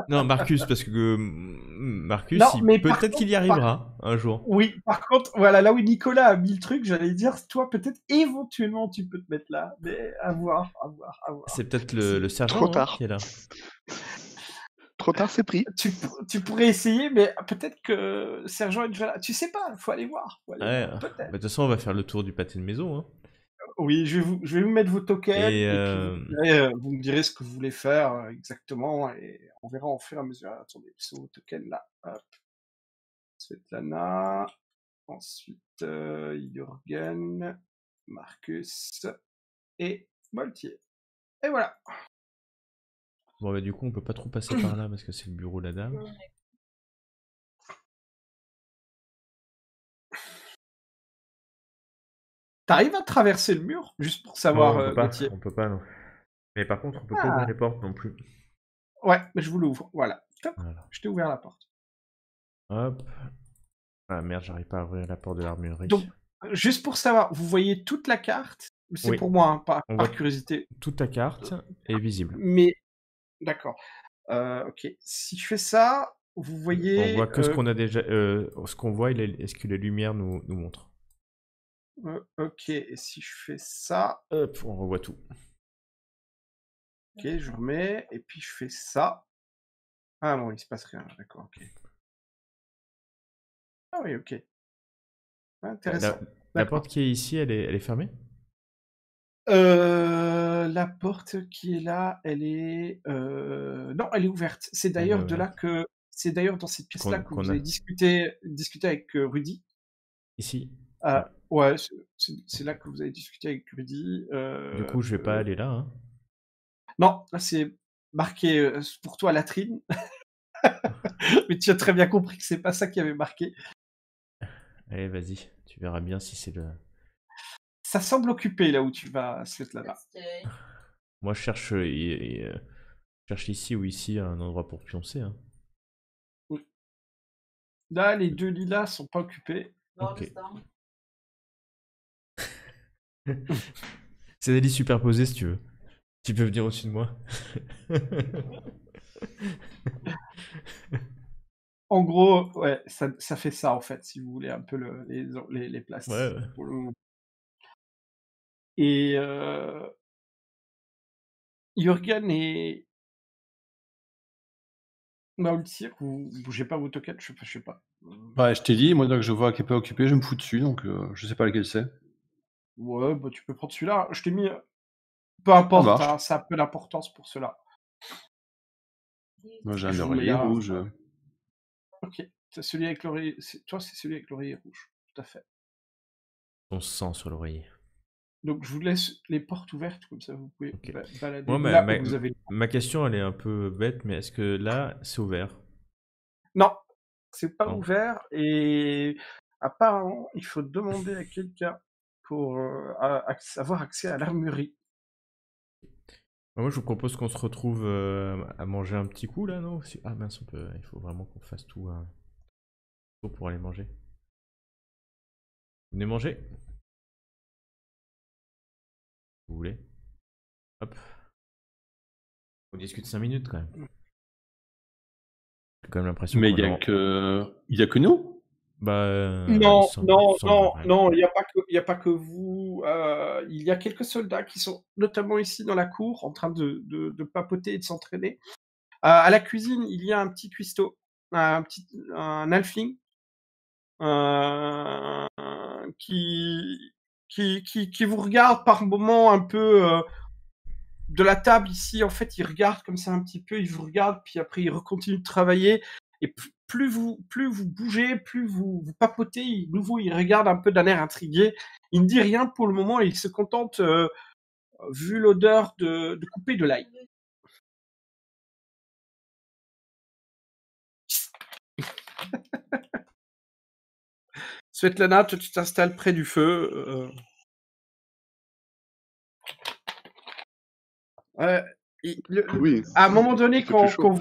Non, Marcus, parce que Marcus, Non, mais par peut-être qu'il y contre, arrivera un jour. Oui, par contre, voilà, là où Nicolas a mis le truc, j'allais dire, toi, peut-être, éventuellement, tu peux te mettre là. Mais à voir. C'est peut-être le sergent Trop hein, tard. qui est là. Trop tard, c'est pris. Tu pourrais essayer, mais peut-être que Sergent est déjà là. Tu sais pas, faut aller voir. Ouais. Bah, Peut-être. de toute façon, on va faire le tour du pâté de maison. Hein. Oui, je vais vous mettre vos tokens Et, et puis vous me direz ce que vous voulez faire exactement et on verra au fur et à mesure. Attendez, ce sont vos tokens là. Hop. Svetlana. Ensuite, Jürgen, Marcus et Moltier. Et voilà. Bon, bah, du coup, on peut pas trop passer par là parce que c'est le bureau de la dame. T'arrives à traverser le mur juste pour Non, savoir, Gauthier. on peut pas, non. Mais par contre, on peut pas Ah. ouvrir les portes non plus. Ouais, mais je vous l'ouvre. Voilà. Top. Voilà. Je t'ai ouvert la porte. Hop. Ah merde, j'arrive pas à ouvrir la porte de l'armurerie. Donc, juste pour savoir, vous voyez toute la carte. C'est Oui. pour moi, hein, On par voit curiosité. toute ta carte est visible. Mais, d'accord. Ok. Si je fais ça, vous voyez. On voit que ce qu'on a déjà. Ce qu'on voit, est ce que les lumières nous montrent. Ok. Et si je fais ça. Hop, on revoit tout. Ok, je remets. Et puis je fais ça. Ah non, il se passe rien. D'accord, ok. Ah oui, ok. Intéressant. La porte qui est ici, elle est fermée? La porte qui est là, elle est. Non, elle est ouverte. C'est d'ailleurs de là que. C'est d'ailleurs dans cette pièce-là que vous avez discuté avec Rudy. Ici? Ouais, c'est là que vous avez discuté avec Rudy. Du coup, je vais pas aller là. Hein. Non, là c'est marqué pour toi latrine. Mais tu as très bien compris que c'est pas ça qui avait marqué. Allez, vas-y, tu verras bien si c'est le. Ça semble occupé là où tu vas, Svetlana. Moi, je cherche, cherche ici ou ici un endroit pour pioncer. Hein. Oui. Là, les deux lilas sont pas occupés. Ok. C'est des lits superposés si tu veux. Tu peux venir au-dessus de moi. En gros, ouais, ça fait ça en fait, si vous voulez un peu les places. Ouais. Pour le moment. Et Jürgen et Maultir, vous bougez pas vos tokens, je sais pas. Ouais, je t'ai dit, moi, dès que je vois qu'elle est pas occupée, je me fous dessus, donc je sais pas lequel c'est. Ouais, bah tu peux prendre celui-là. Je t'ai mis. Peu importe, marche. hein, ça a peu d'importance pour cela. Moi, j'ai un Je vous oreiller mets là. rouge. Ok, c'est celui avec l'oreiller. Toi, c'est celui avec l'oreiller rouge, tout à fait. On se sent sur l'oreiller. Donc je vous laisse les portes ouvertes, comme ça vous pouvez Ok. balader Moi, là où vous avez... ma question, elle est un peu bête, mais est-ce que là, c'est ouvert? Non, c'est pas Non. ouvert et apparemment, il faut demander à quelqu'un pour avoir accès à l'armurerie. Moi, je vous propose qu'on se retrouve à manger un petit coup, là, non? Ah mince, il faut vraiment qu'on fasse tout pour aller manger. Venez manger? Vous voulez? Hop. On discute 5 minutes, quand même. J'ai quand même l'impression Mais qu'on il y a que nous? Bah, Non, il non, non, semblerait. non, il y a pas que vous. Il y a quelques soldats qui sont notamment ici dans la cour en train de papoter et de s'entraîner. À la cuisine, il y a un petit cuistot, un halfling, euh, qui, qui vous regarde par moments un peu de la table ici. En fait, il regarde comme ça un petit peu, il vous regarde, puis après il continue de travailler. Et plus vous bougez, plus vous papotez, nouveau il regarde un peu d'un air intrigué. Il ne dit rien pour le moment, il se contente, vu l'odeur, de couper de l'ail. Svetlana, toi, tu t'installes près du feu. Oui, À un moment donné, il fait plus chaud.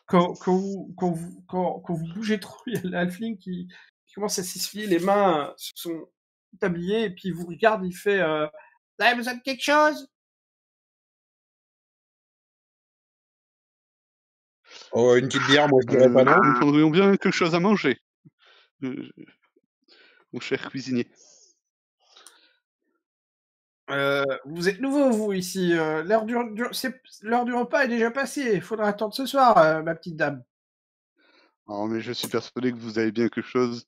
quand vous bougez trop, il y a l'halfling qui commence à s'essuyer les mains sur son tablier et puis il vous regarde, il fait vous avez besoin de quelque chose? Oh, une petite bière, moi je dirais pas non. Nous prendrions bien quelque chose à manger, euh, mon cher cuisinier. Vous êtes nouveau, vous, ici. L'heure l'heure du repas est déjà passée. Il faudra attendre ce soir, ma petite dame. Oh, mais je suis persuadé que vous avez bien quelque chose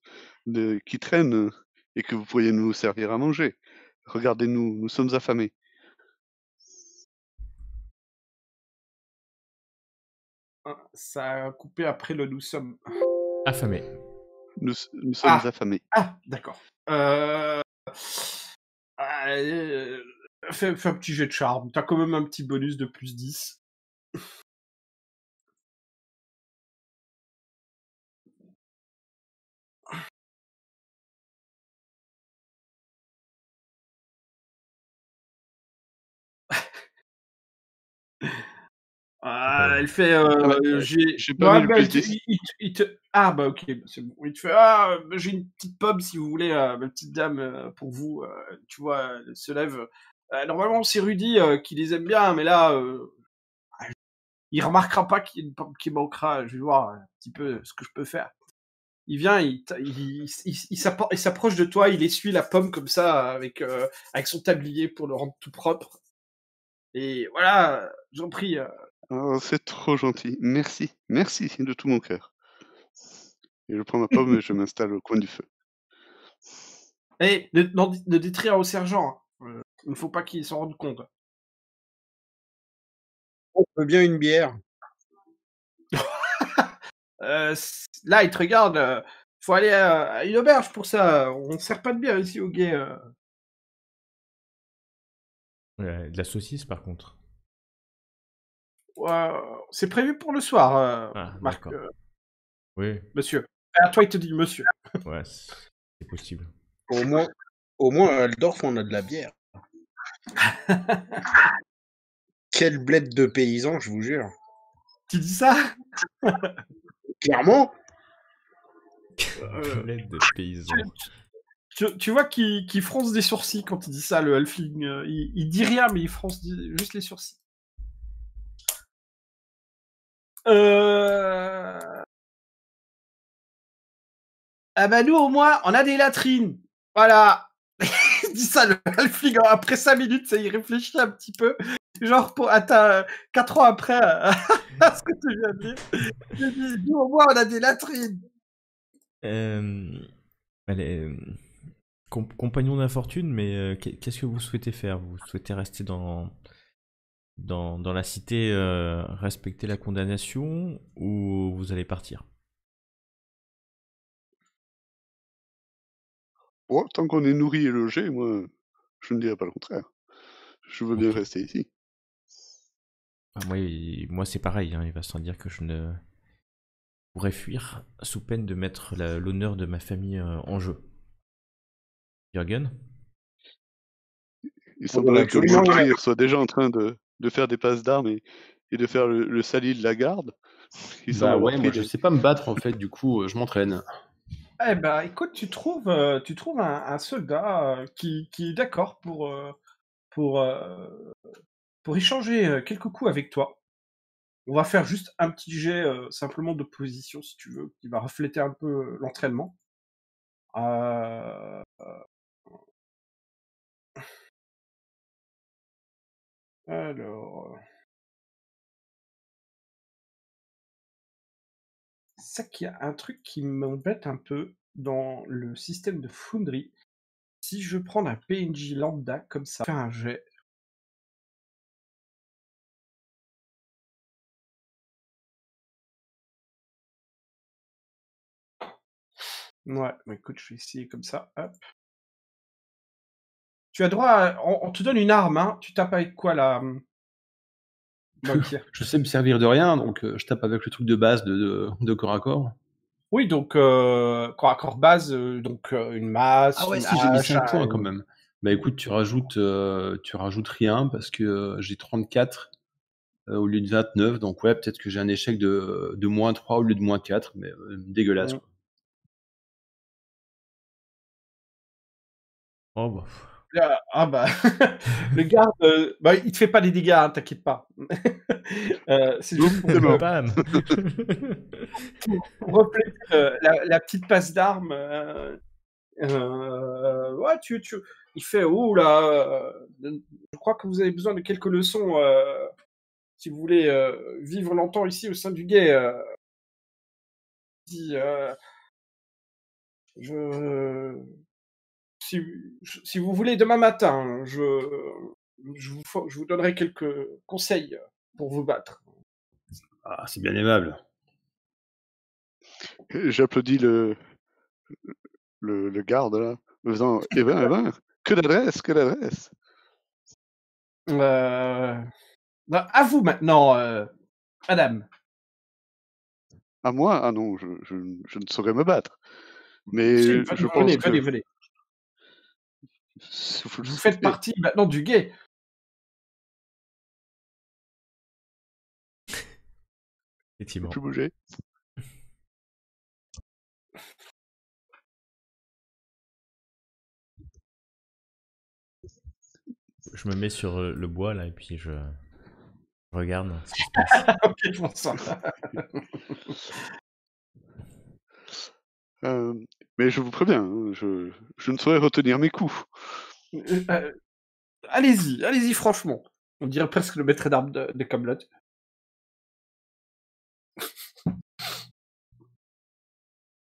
qui traîne et que vous pourriez nous servir à manger. Regardez-nous, nous sommes affamés. Ça a coupé après le nous sommes. Affamé. Nous sommes affamés. Ah, d'accord. Fais un petit jet de charme. T'as quand même un petit bonus de plus 10. Elle fait. Ah bah, j'ai pas mis le plus 10. Ah, bah, ok, c'est bon. Il te fait j'ai une petite pomme si vous voulez, ma petite dame, pour vous. Tu vois, elle se lève. Normalement, c'est Rudy qui les aime bien, mais là, il remarquera pas qu'il y a une pomme qui manquera. Je vais voir un petit peu ce que je peux faire. Il vient, il s'approche de toi, il essuie la pomme comme ça avec son tablier pour le rendre tout propre. Et voilà, j'en prie. Oh, c'est trop gentil. Merci, merci de tout mon cœur. Et je prends ma pomme et je m'installe au coin du feu. Ne dites rien au sergent. Il ne faut pas qu'il s'en rende compte. On veut bien une bière. Là, il te regarde. Faut aller à une auberge pour ça. On ne sert pas de bière ici au guet. Ouais, de la saucisse, par contre. C'est prévu pour le soir, Ah, Marc. d'accord. Oui, Monsieur. À toi, il te dit monsieur. ouais, c'est possible. Au moins, à Aldorf, on a de la bière. Quel bled de paysans, je vous jure. Tu dis ça? Clairement. Bled de paysan. Tu vois qu'il fronce des sourcils quand il dit ça, le halfling. Il dit rien, mais il fronce juste les sourcils. Ah bah nous, au moins, on a des latrines. Voilà. Il dit ça, le halfling, après 5 minutes, ça y réfléchit un petit peu. Genre, 4 ans après, à ce que tu viens de dire. Il dit, nous, au moins, on a des latrines. Allez, compagnon d'infortune, mais qu'est-ce que vous souhaitez faire? Vous souhaitez rester dans la cité, respecter la condamnation, ou vous allez partir? Oh, tant qu'on est nourri et logé, moi, Je ne dirais pas le contraire. Je veux bien Ok. rester ici. Ah, moi c'est pareil, hein, il va sans dire que je ne pourrais fuir sous peine de mettre l'honneur de ma famille en jeu. Jürgen? Il On doit semblerait que absolument y aller. Wolfrir soit déjà en train de faire des passes d'armes et de faire le sali de la garde. Il semble Bah avoir ouais, moi pris je des... sais pas me battre en fait, du coup je m'entraîne. Eh ben, écoute, tu trouves un soldat qui est d'accord pour, pour échanger quelques coups avec toi. On va faire juste un petit jet simplement de position, si tu veux, qui va refléter un peu l'entraînement. Euh, alors, c'est ça qu'il y a un truc qui m'embête un peu dans le système de Foundry. Si je prends un PNJ lambda comme ça, faire un jet. Ouais, bah écoute, je vais essayer comme ça. Hop. Tu as droit à... On te donne une arme, hein. Tu tapes avec quoi là, Bakir? Je sais me servir de rien, donc je tape avec le truc de base de corps à corps. Oui, donc corps à corps base, donc une masse, Ah ouais, une si, j'ai mis hache, 5 points quand même. Bah écoute, tu rajoutes rien parce que j'ai 34 au lieu de 29, donc ouais, peut-être que j'ai un échec de moins 3 au lieu de moins 4, mais dégueulasse Mm. quoi. Oh bah. Ah bah, le garde, bah, il te fait pas des dégâts, hein, t'inquiète pas. C'est juste pour, Boum, Bam! pour refléter la petite passe d'arme. Ouais, il fait, ouh là, je crois que vous avez besoin de quelques leçons si vous voulez vivre longtemps ici au sein du guet. Si, je, si, si vous voulez, demain matin, je vous donnerai quelques conseils pour vous battre. Ah, c'est bien aimable. J'applaudis le garde là, en faisant eh ben, que d'adresse. Bah, à vous maintenant, madame. À moi? Ah non, je ne saurais me battre. Si, Mais je pense venez, que venez, venez. si vous le Vous faites souhaitez, partie maintenant du guet. je peux Effectivement. plus bouger. Je me mets sur le bois là et puis je regarde ce qui se passe. Ok, je pense ça. Mais je vous préviens, hein, je ne saurais retenir mes coups. Allez-y, allez-y, franchement. On dirait presque le maître d'armes de Camelot.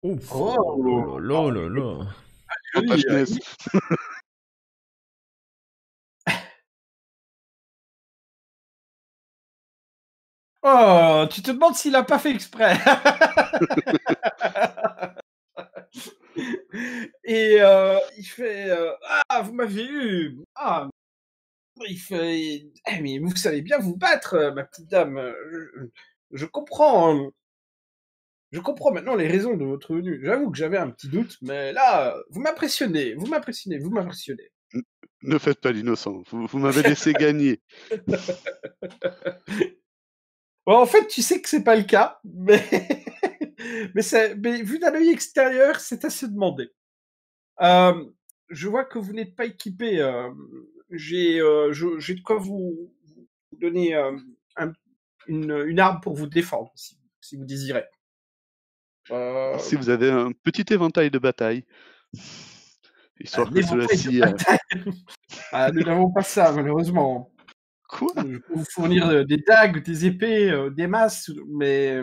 Ouf! Oh, Oh là là là là! Oh, joli. Pachnes. Oh, tu te demandes s'il a pas fait exprès. Et il fait ah, vous m'avez eu. Ah, il fait mais vous savez bien vous battre, ma petite dame. Je comprends. Je comprends maintenant les raisons de votre venue. J'avoue que j'avais un petit doute, mais là, vous m'impressionnez, vous m'impressionnez, vous m'impressionnez. Ne faites pas l'innocent, vous m'avez laissé gagner. Bon, en fait, tu sais que c'est pas le cas, mais mais vu d'un œil extérieur, c'est à se demander. Je vois que vous n'êtes pas équipé. J'ai de quoi vous donner une arme pour vous défendre, si vous désirez. Alors, si vous avez un petit éventail de bataille, histoire que L'éventail de cela-ci... bataille. Ah, nous n'avons pas ça, malheureusement. Quoi? Je peux vous fournir des dagues, des épées, des masses, mais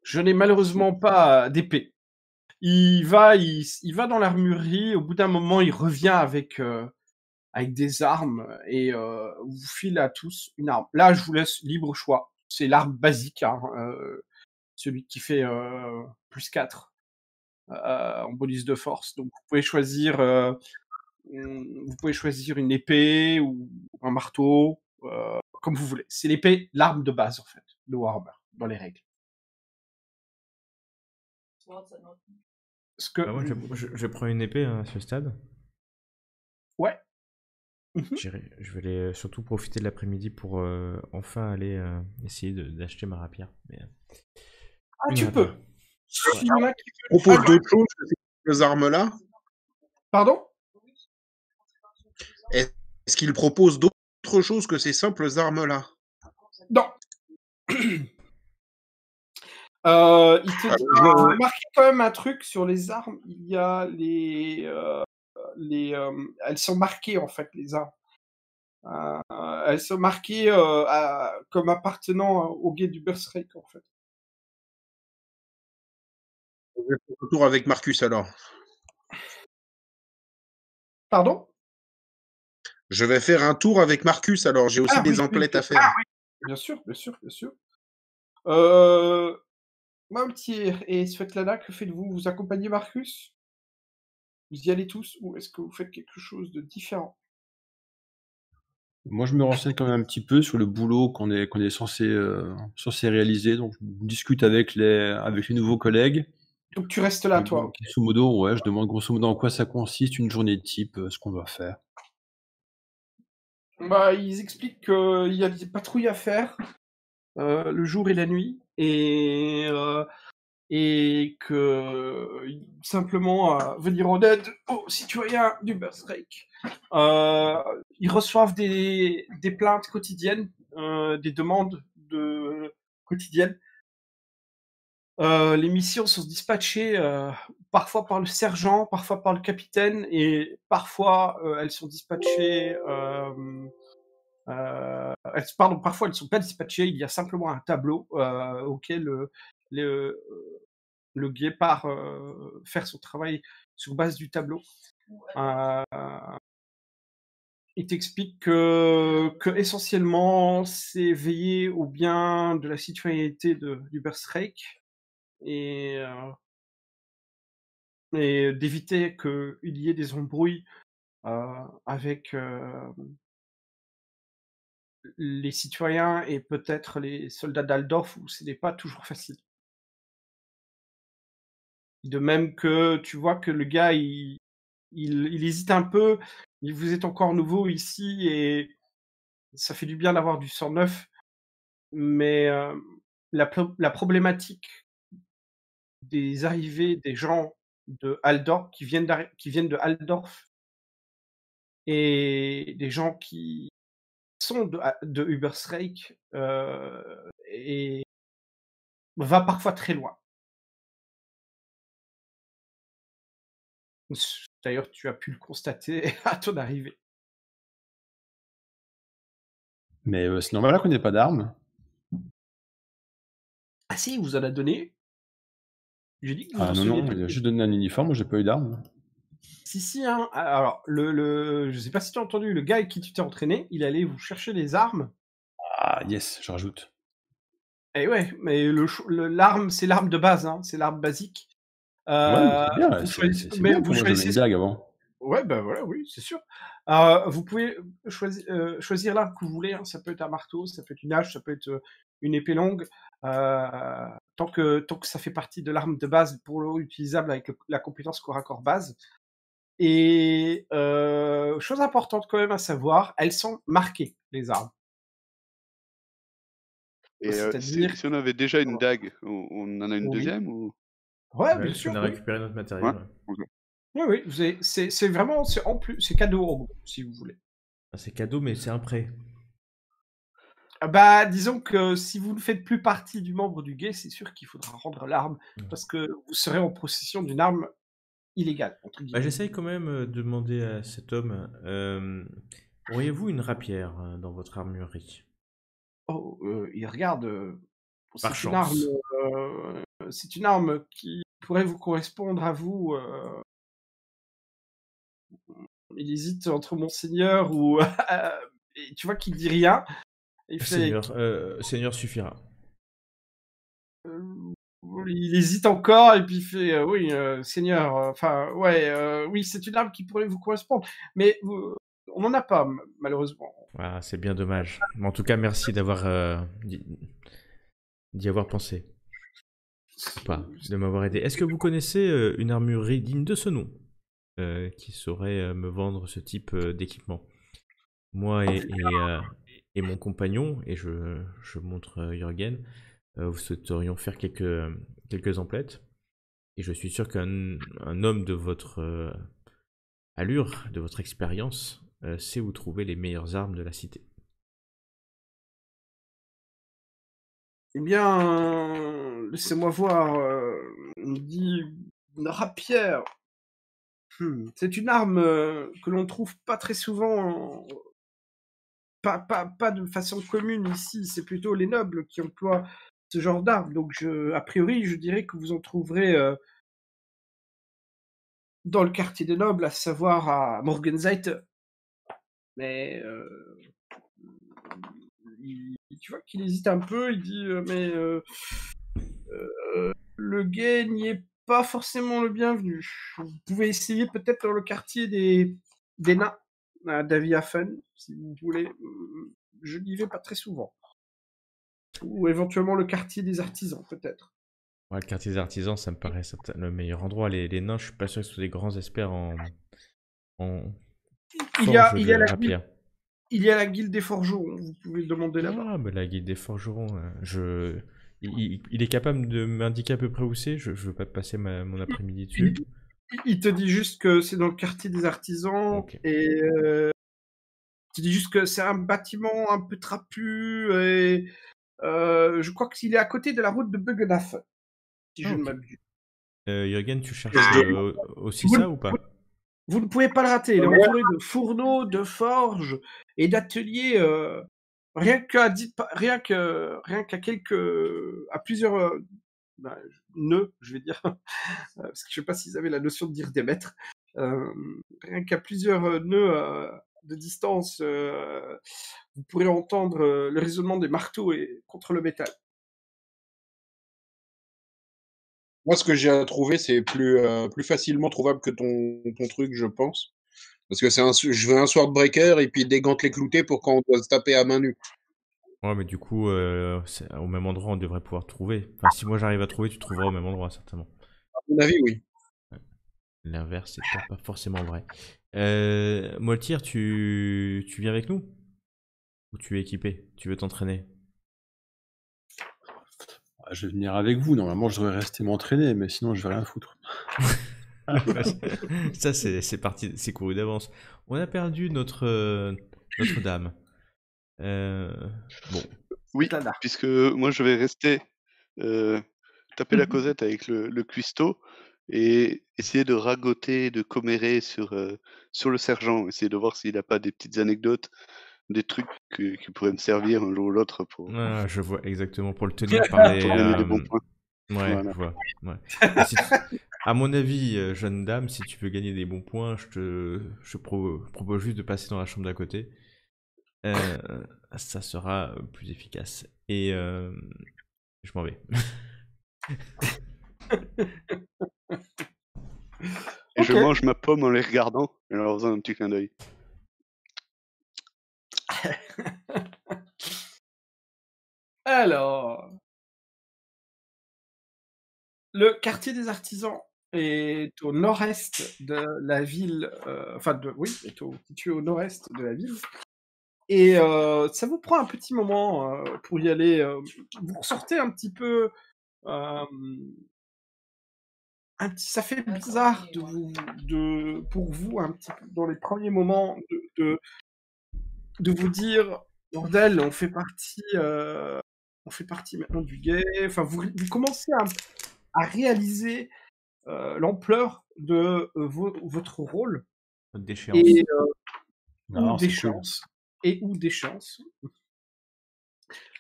je n'ai malheureusement pas d'épée. Il va dans l'armurerie, au bout d'un moment, il revient avec des armes et vous file à tous une arme. Là, je vous laisse libre choix. C'est l'arme basique, hein, celui qui fait plus 4 en bonus de force. Donc, vous pouvez choisir Vous pouvez choisir une épée ou un marteau, comme vous voulez. C'est l'épée, l'arme de base en fait, de Warhammer, dans les règles. Ce que... Bah, moi, je prends une épée à ce stade. Ouais. Je vais aller surtout profiter de l'après-midi pour enfin aller essayer d'acheter ma rapière. Mais, Ah, une tu rapière. peux. Il y en a qui Propose d'autres choses que ces armes-là. Pardon? Est-ce qu'il propose d'autres choses que ces simples armes-là? Non. Il te dit, marquez quand même un truc sur les armes. Il y a elles sont marquées en fait, les armes. Elles sont marquées comme appartenant au guet du Berserk en fait. Je vais faire un tour avec Marcus alors. Pardon? Je vais faire un tour avec Marcus alors. J'ai aussi des emplettes à faire. Bien sûr, bien sûr, bien sûr. Malmtyr et Svetlana, que faites-vous? Vous accompagnez Marcus? Vous y allez tous ou est-ce que vous faites quelque chose de différent? Moi, je me renseigne quand même un petit peu sur le boulot qu'on est censé réaliser. Donc, je discute avec les nouveaux collègues. Donc tu restes là, Et toi. bon, grosso modo, ouais, je demande grosso modo en quoi ça consiste, une journée type, ce qu'on doit faire. Bah, ils expliquent qu'il y a des patrouilles à faire le jour et la nuit et que simplement venir en aide aux citoyens du Berserk. Ils reçoivent des plaintes quotidiennes, des demandes quotidiennes. Les missions sont dispatchées parfois par le sergent, parfois par le capitaine, et parfois elles sont dispatchées. Pardon, parfois elles ne sont pas dispatchées. Il y a simplement un tableau auquel le guet part faire son travail sur base du tableau. Il t'explique que essentiellement c'est veiller au bien de la citoyenneté du Berserk et d'éviter qu'il y ait des embrouilles avec les citoyens et peut-être les soldats d'Aldorf où ce n'est pas toujours facile. De même que tu vois que le gars, il hésite un peu, vous êtes encore nouveau ici et ça fait du bien d'avoir du sang neuf, mais la problématique des arrivées des gens de Aldorf qui viennent de Aldorf et des gens qui sont de Ubersreik et va parfois très loin. D'ailleurs, tu as pu le constater à ton arrivée. Mais c'est normal qu'on n'ait pas d'armes. Ah si, il vous en a donné. J'ai dit que vous Ah non, receviez non, il a juste donné un uniforme, moi j'ai pas eu d'armes. Si, hein. Alors, je sais pas si tu as entendu, le gars avec qui tu t'es entraîné, il allait vous chercher les armes. Ah yes, je rajoute. Et ouais, mais l'arme, c'est l'arme de base, hein, c'est l'arme basique. Ouais, mais c'est bien, vous c'est choisissez- c'est mais bien vous pour moi, j'avais choisissez une ce- dague avant. Ouais, bah voilà, oui, c'est sûr. Vous pouvez choisir l'arme que vous voulez, hein. Ça peut être un marteau, ça peut être une hache, ça peut être une épée longue. Tant que ça fait partie de l'arme de base pour utilisable avec la compétence corps à corps base. Et chose importante quand même à savoir, elles sont marquées, les armes. Et C'est-à-dire si on avait déjà une dague, on en a une Oui. deuxième ou... Ouais, bien sûr. On a Oui, récupéré notre matériel. Ouais. Ouais. oui. C'est vraiment, c'est en plus, c'est cadeau en gros, si vous voulez. Ah, c'est cadeau, mais c'est un prêt. Bah, disons que si vous ne faites plus partie du membre du guet, c'est sûr qu'il faudra rendre l'arme, parce que vous serez en possession d'une arme illégale, entre guillemets. Bah, j'essaye quand même de demander à cet homme auriez-vous une rapière dans votre armurerie? Oh, il regarde. Par C'est une chance. arme. C'est une arme qui pourrait vous correspondre à vous. Il hésite entre Monseigneur ou. Et tu vois qu'il dit rien. Il fait. Seigneur suffira. il hésite encore et puis il fait oui, Seigneur, enfin ouais, oui, c'est une arme qui pourrait vous correspondre, mais on n'en a pas malheureusement. Ah, c'est bien dommage. Mais en tout cas, merci d'avoir d'y avoir pensé. Ou pas, de m'avoir aidé. Est-ce que vous connaissez une armurerie digne de ce nom qui saurait me vendre ce type d'équipement? Moi et mon compagnon, et je montre Jürgen, vous souhaiterions faire quelques emplettes. Et je suis sûr qu'un homme de votre allure, de votre expérience, sait où trouver les meilleures armes de la cité. Eh bien, laissez-moi voir. Il me dit une rapière. C'est une arme que l'on trouve pas très souvent, pas de façon commune ici. C'est plutôt les nobles qui emploient ce genre d'arme. Donc, a priori, je dirais que vous en trouverez dans le quartier des nobles, à savoir à Morgenseite. Mais tu vois qu'il hésite un peu. Il dit mais le guet n'y est pas forcément le bienvenu. Vous pouvez essayer peut-être dans le quartier des nains, à Daviafen, si vous voulez. Je n'y vais pas très souvent. Ou éventuellement le quartier des artisans, peut-être. Ouais, le quartier des artisans, ça me paraît le meilleur endroit. Les nains, je suis pas sûr qu'ils soient des grands experts en Il y a, forge il y a de la rapière. il y a la guilde des forgerons, vous pouvez le demander là-bas. Ah, bah la guilde des forgerons, il est capable de m'indiquer à peu près où c'est. Je veux pas passer mon après-midi dessus. Il te dit juste que c'est dans le quartier des artisans, Ok. et il te dit juste que c'est un bâtiment un peu trapu, et je crois qu'il est à côté de la route de Buggenaf, si Ah, je ne ok. m'abuse. Jürgen, tu cherches aussi Vous- ça ou pas? Vous ne pouvez pas le rater, il est entouré de fourneaux, de forges et d'ateliers, rien qu'à plusieurs nœuds, je vais dire, parce que je ne sais pas s'ils avaient la notion de dire des mètres, rien qu'à plusieurs nœuds de distance, vous pourrez entendre le résonnement des marteaux contre le métal. Moi, ce que j'ai à trouver, c'est plus facilement trouvable que ton truc, je pense. Parce que je veux un swordbreaker et puis des gantelets cloutés pour quand on doit se taper à main nue. Ouais, mais du coup, au même endroit, on devrait pouvoir trouver. Enfin, si moi j'arrive à trouver, tu trouveras au même endroit, certainement. À mon avis, oui. L'inverse n'est pas forcément vrai. Moltir, tu viens avec nous? Ou tu es équipé? Tu veux t'entraîner? Ah, je vais venir avec vous. Normalement, je devrais rester m'entraîner, mais sinon, je vais rien foutre. Ça, c'est parti, c'est couru d'avance. On a perdu Notre-Dame. Bon, Oui, Tada. puisque moi je vais rester taper la causette avec le cuistot et essayer de ragoter, de commérer sur le sergent, essayer de voir s'il n'a pas des petites anecdotes, des trucs qui pourraient me servir un jour ou l'autre pour je vois exactement pour le tenir par les. gagner des bons points. Ouais, Voilà. je vois. Ouais. Et à mon avis, jeune dame, si tu veux gagner des bons points, je propose juste de passer dans la chambre d'à côté. Ça sera plus efficace. Et je m'en vais. Et je Ok. mange ma pomme en les regardant et en leur faisant un petit clin d'œil. Alors, le quartier des artisans est au nord-est de la ville, est situé au nord-est de la ville. Et ça vous prend un petit moment pour y aller. Vous ressortez un petit peu. Ça fait bizarre pour vous, un petit peu, dans les premiers moments, de vous dire, bordel, on fait partie maintenant du guet. Enfin, vous commencez à réaliser l'ampleur de votre rôle Déchéance. et Non, ou des c'est cool. chances.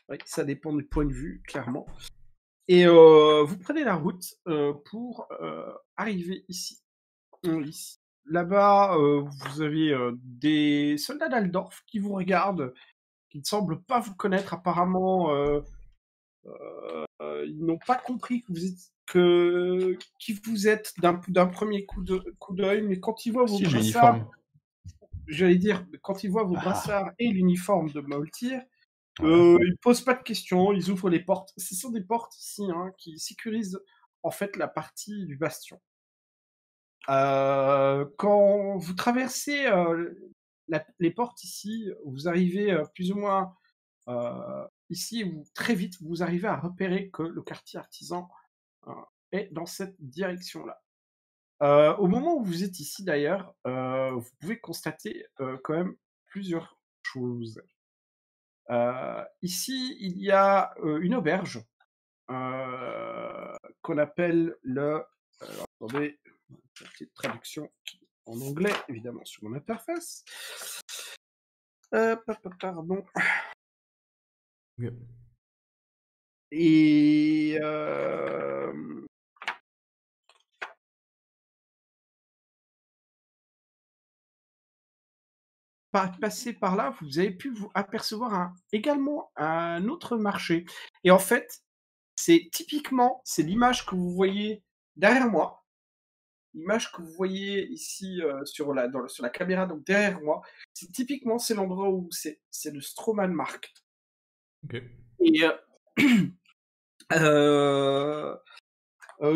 Oui, ça dépend du point de vue, clairement. Et vous prenez la route pour arriver ici. Ici. Là-bas, vous avez des soldats d'Aldorf qui vous regardent, qui ne semblent pas vous connaître apparemment. ils n'ont pas compris qui vous êtes d'un premier coup d'œil, mais quand ils voient vos Si, j'ai brassards, l'uniforme. j'allais dire, quand ils voient vos Ah. brassards et l'uniforme de Maultir, Ouais. ils posent pas de questions, ils ouvrent les portes. Ce sont des portes ici qui sécurisent en fait la partie du bastion. Quand vous traversez les portes ici, vous arrivez plus ou moins ici, très vite, vous arrivez à repérer que le quartier artisan est dans cette direction-là. Au moment où vous êtes ici d'ailleurs, vous pouvez constater quand même plusieurs choses. Ici, il y a une auberge qu'on appelle attendez, une petite traduction en anglais, évidemment, sur mon interface. Pardon. Ok. Et passer par là, vous avez pu vous apercevoir également un autre marché. Et en fait, c'est l'image que vous voyez derrière moi, l'image que vous voyez ici sur la caméra, donc derrière moi, c'est l'endroit où c'est le Stroman Markt. Ok. Et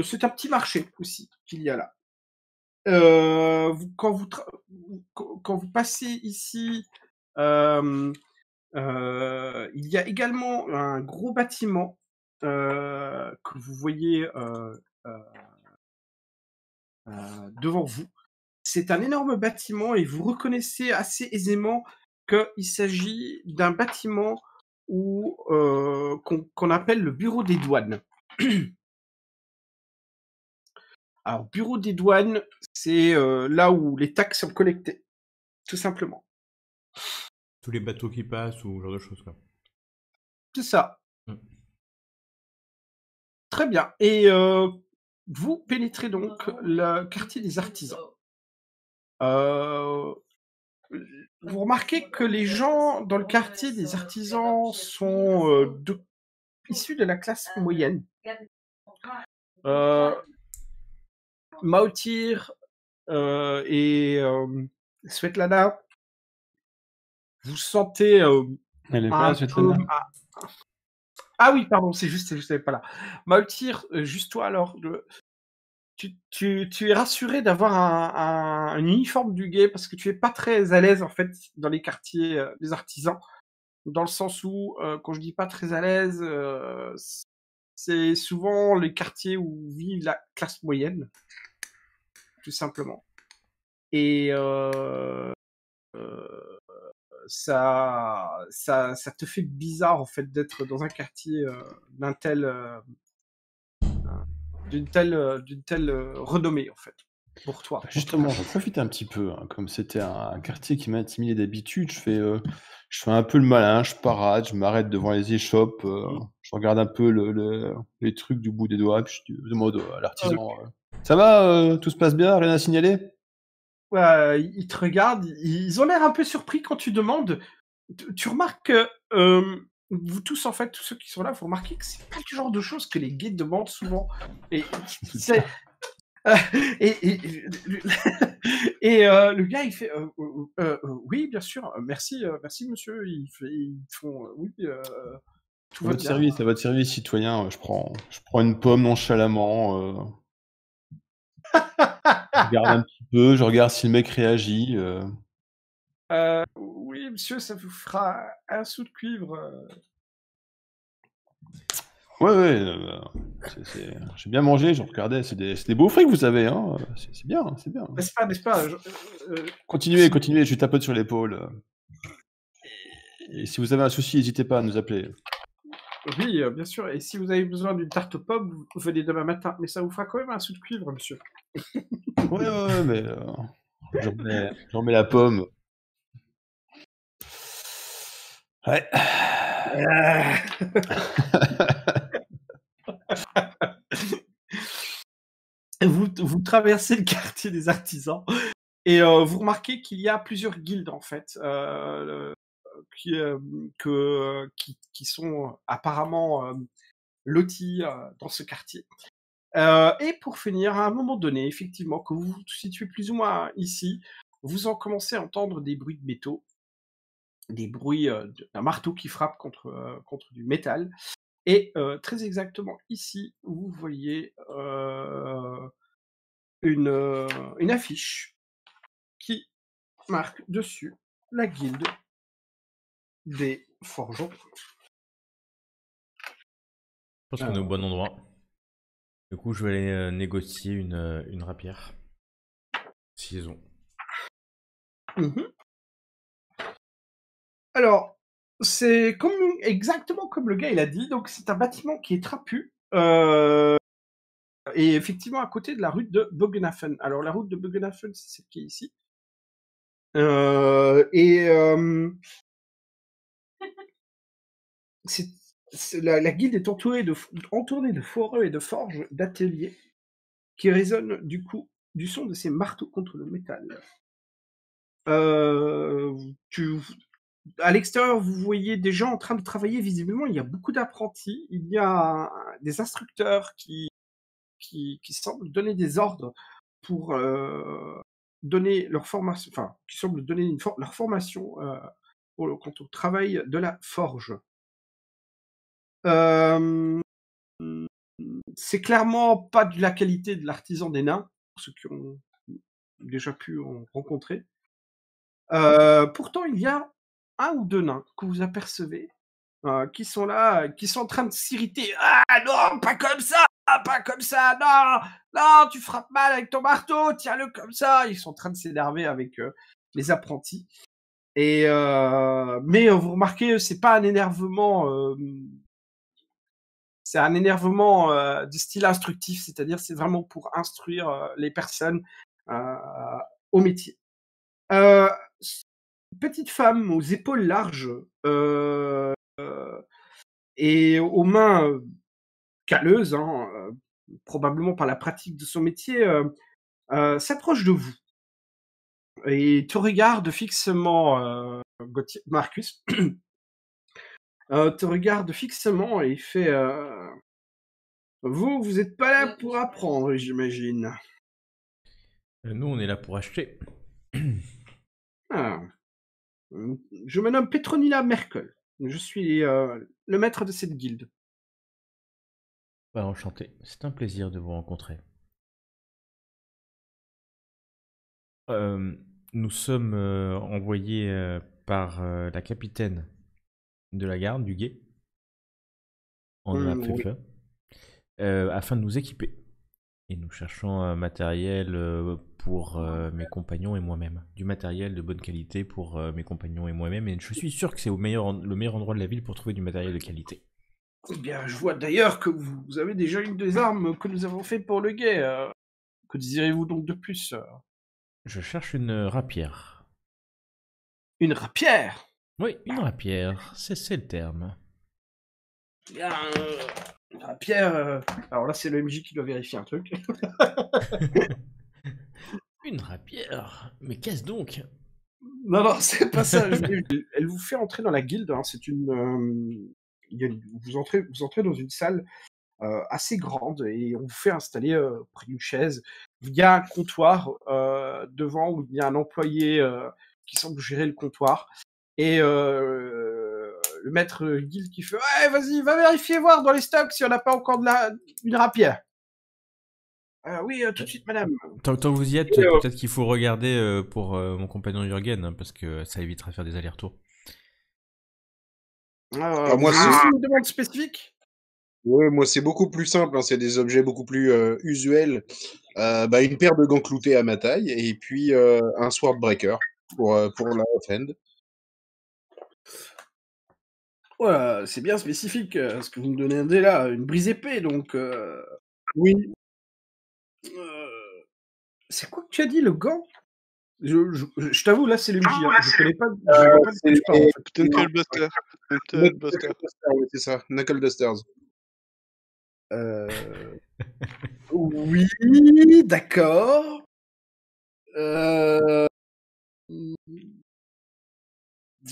c'est un petit marché aussi qu'il y a là. Quand vous passez ici, il y a également un gros bâtiment que vous voyez devant vous. C'est un énorme bâtiment et vous reconnaissez assez aisément qu'il s'agit d'un bâtiment qu'on appelle le bureau des douanes. Alors, bureau des douanes, c'est là où les taxes sont collectées, tout simplement. Tous les bateaux qui passent ou ce genre de choses, quoi. C'est ça. Mm. Très bien. Et vous pénétrez donc le quartier des artisans. Vous remarquez que les gens dans le quartier des artisans sont issus de la classe moyenne. Maultir et Svetlana, vous sentez Elle est pas un là, peu... Svetlana? Ah oui, pardon, c'est juste, je savais pas là. Maultir, juste toi alors, tu es rassuré d'avoir un uniforme du guet parce que tu es pas très à l'aise en fait dans les quartiers des artisans, dans le sens où quand je dis pas très à l'aise, c'est souvent les quartiers où vit la classe moyenne, tout simplement. Et ça te fait bizarre en fait d'être dans un quartier d'une telle renommée en fait pour toi. Justement, j'en profite un petit peu, comme c'était un quartier qui m'intimidait d'habitude, je fais un peu le malin, je parade, je m'arrête devant les échoppes, je regarde un peu les trucs du bout des doigts, puis je demande à l'artisan, ça va, tout se passe bien, rien à signaler? Ils te regardent, ils ont l'air un peu surpris quand tu demandes. Tu remarques que vous tous, en fait, tous ceux qui sont là, vous remarquez que c'est pas le genre de choses que les guides demandent souvent. Et c'est et le gars il fait oui bien sûr merci monsieur ils font oui tout va bien. À votre service, citoyen, je prends une pomme nonchalamment, je regarde un petit peu, je regarde si le mec réagit, Oui monsieur ça vous fera un sou de cuivre. Ouais, j'ai bien mangé, je regardais, c'est des beaux fruits que vous avez, hein, c'est bien, c'est bien. N'est-ce pas Continuez, je lui tapote sur l'épaule. Et si vous avez un souci, n'hésitez pas à nous appeler. Oui bien sûr, et si vous avez besoin d'une tarte aux pommes vous venez demain matin, mais ça vous fera quand même un sou de cuivre monsieur. Ouais, mais je remets la pomme. Ouais. Vous traversez le quartier des artisans et vous remarquez qu'il y a plusieurs guildes en fait qui sont apparemment lotis dans ce quartier. Et pour finir, à un moment donné, effectivement, que vous vous situez plus ou moins ici, vous en commencez à entendre des bruits de métaux, des bruits d'un marteau qui frappe contre du métal. Et très exactement ici, vous voyez une affiche qui marque dessus la guilde des forgerons. Je pense qu'on est au bon endroit. Du coup, je vais aller négocier une rapière. S'ils ont. Alors, c'est exactement comme le gars il a dit, donc c'est un bâtiment qui est trapu, et effectivement à côté de la route de Bogenhafen. Alors la route de Bogenhafen, c'est celle qui est ici. La guilde est entourée de foreux et de forges, d'ateliers, qui résonnent du coup du son de ces marteaux contre le métal. À l'extérieur, vous voyez des gens en train de travailler. Visiblement, il y a beaucoup d'apprentis. Il y a des instructeurs qui semblent donner des ordres pour donner leur formation, enfin, qui semblent donner leur formation quant au travail de la forge. C'est clairement pas de la qualité de l'artisan des nains, pour ceux qui ont déjà pu en rencontrer. Pourtant, il y a un ou deux nains que vous apercevez qui sont là, qui sont en train de s'irriter. Ah non, pas comme ça, non, non, tu frappes mal avec ton marteau, tiens-le comme ça. Ils sont en train de s'énerver avec les apprentis. Et mais vous remarquez, c'est pas un énervement. C'est un énervement de style instructif, c'est-à-dire c'est vraiment pour instruire les personnes au métier. Petite femme aux épaules larges et aux mains calleuses, probablement par la pratique de son métier, s'approche de vous et te regarde fixement, Marcus, te regarde fixement et fait vous êtes pas là pour apprendre, j'imagine. Nous, on est là pour acheter. Ah. Je me nomme Petronila Merkel. Je suis le maître de cette guilde. Bah, enchanté. C'est un plaisir de vous rencontrer. Nous sommes envoyés par la capitaine de la garde du guet, Andrea Pfeffer, afin de nous équiper. Et nous cherchons un matériel pour mes compagnons et moi-même. Du matériel de bonne qualité pour mes compagnons et moi-même. Et je suis sûr que c'est le meilleur endroit de la ville pour trouver du matériel de qualité. Eh bien, je vois d'ailleurs que vous avez déjà une des armes que nous avons fait pour le guet. Que désirez-vous donc de plus Je cherche une rapière. Une rapière. Oui, une rapière. C'est le terme. Bien, une rapière. Alors là, c'est le MJ qui doit vérifier un truc. Une rapière? Mais qu'est-ce donc? Non, c'est pas ça. Elle vous fait entrer dans la guilde. C'est une. Vous entrez dans une salle assez grande et on vous fait installer près d'une chaise. Il y a un comptoir devant où il y a un employé qui semble gérer le comptoir et le maître guilde qui fait ouais, vas-y, va vérifier voir dans les stocks si on n'a pas encore une rapière. Oui, tout de suite, madame. Tant que vous y êtes, peut-être qu'il faut regarder pour mon compagnon Jürgen, hein, parce que ça évitera de faire des allers-retours. moi, c'est une demande spécifique. Ouais, moi, c'est beaucoup plus simple. C'est des objets beaucoup plus usuels. Une paire de gants cloutés à ma taille et puis un Swordbreaker pour la offhand. Ouais, c'est bien spécifique ce que vous me donnez là. Une brise épée, donc. Oui. C'est quoi que tu as dit, le gant? Je t'avoue, là, c'est le MJ. Je connais pas. C'est Knucklebuster. Knucklebuster. Oui, c'est ça. Knuckle Dusters. Oui, d'accord.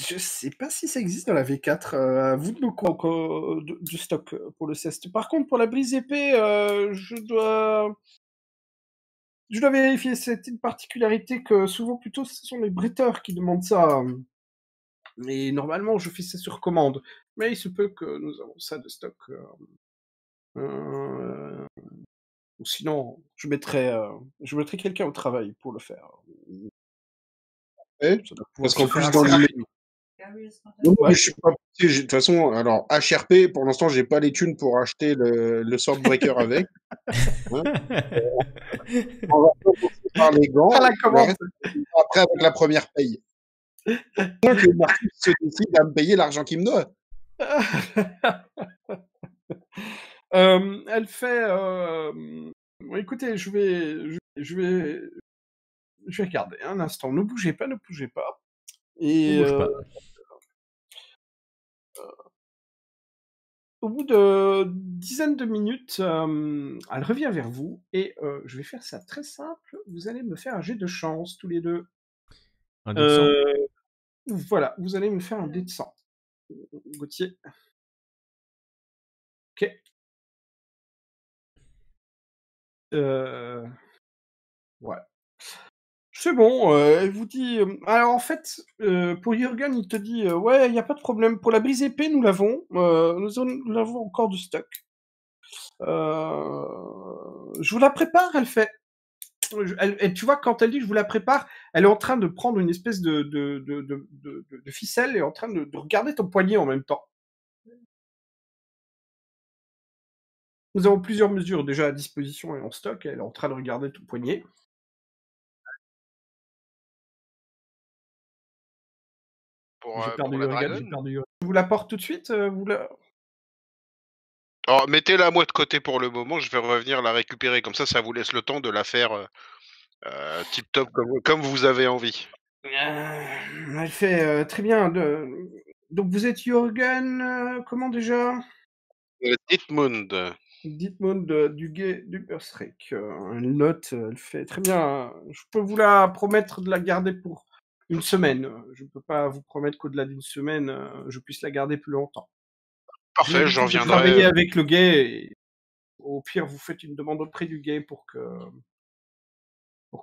Je sais pas si ça existe dans la V4. À vous de me quoi encore du stock pour le CEST. Par contre, pour la brise épée, je dois vérifier. C'est une particularité que souvent plutôt ce sont les bretteurs qui demandent ça. Et normalement, je fais ça sur commande. Mais il se peut que nous avons ça de stock. Ou sinon, je mettrai quelqu'un au travail pour le faire. Ouais, Ça doit pouvoir parce se qu'en faire plus, dans assez l'immédiat. rapidement. Non, Ouais. mais je suis pas pressé, de toute façon, alors HRP, pour l'instant, j'ai pas les thunes pour acheter le Swordbreaker avec. Hein. On va commencer par les gants, Par la et le commande. reste, après avec la première paye. Moins que Marcus se décide à me payer l'argent qu'il me doit. Elle fait. Bon, écoutez, je vais regarder un instant. Ne bougez pas, ne bougez pas. On Et bouge pas. au bout de dizaines de minutes, elle revient vers vous et je vais faire ça très simple. Vous allez me faire un jet de chance tous les deux. Un dé de sang. Voilà, vous allez me faire un dé de 100. Gauthier. Ok. Ouais. C'est bon, elle vous dit. Alors en fait, pour Jürgen, il te dit ouais, il n'y a pas de problème. Pour la brise épée, nous l'avons. Nous l'avons encore du stock. Je vous la prépare, elle fait. Tu vois, quand elle dit je vous la prépare, elle est en train de prendre une espèce de ficelle et en train de regarder ton poignet en même temps. Nous avons plusieurs mesures déjà à disposition et en stock. Elle est en train de regarder ton poignet. J'ai perdu pour la Jürgen, dragonne. Je vous la porte tout de suite Alors, mettez-la moi de côté pour le moment, je vais revenir la récupérer. Comme ça vous laisse le temps de la faire tip-top comme vous avez envie. Elle fait très bien. Donc vous êtes Jürgen, comment déjà Dietmund. Dites-moi du gay du Berserk. Elle note, elle fait très bien. Je peux vous la promettre de la garder pour une semaine. Je ne peux pas vous promettre qu'au-delà d'une semaine, je puisse la garder plus longtemps. J'ai Parfait, j'en l'habitude de travailler reviendrai. avec le gay. Et au pire, vous faites une demande auprès du gay pour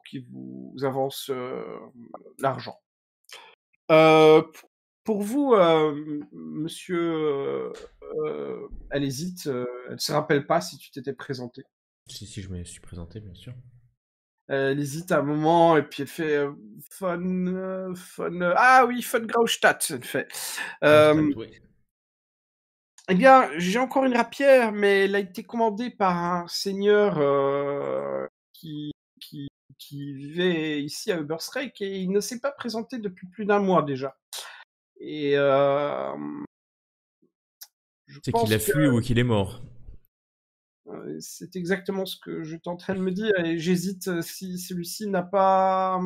qu'il vous avance l'argent. Pour vous, monsieur, elle hésite, elle se rappelle pas si tu t'étais présenté. Si, je me suis présenté, bien sûr. Elle hésite un moment et puis elle fait ah oui, von Graustadt, elle fait. Oui. Eh bien, j'ai encore une rapière, mais elle a été commandée par un seigneur qui vivait ici à Ubersreik et il ne s'est pas présenté depuis plus d'un mois déjà. Et C'est qu'il a fui ou qu'il est mort. C'est exactement ce que j'étais en train de me dire et j'hésite si celui-ci n'a pas.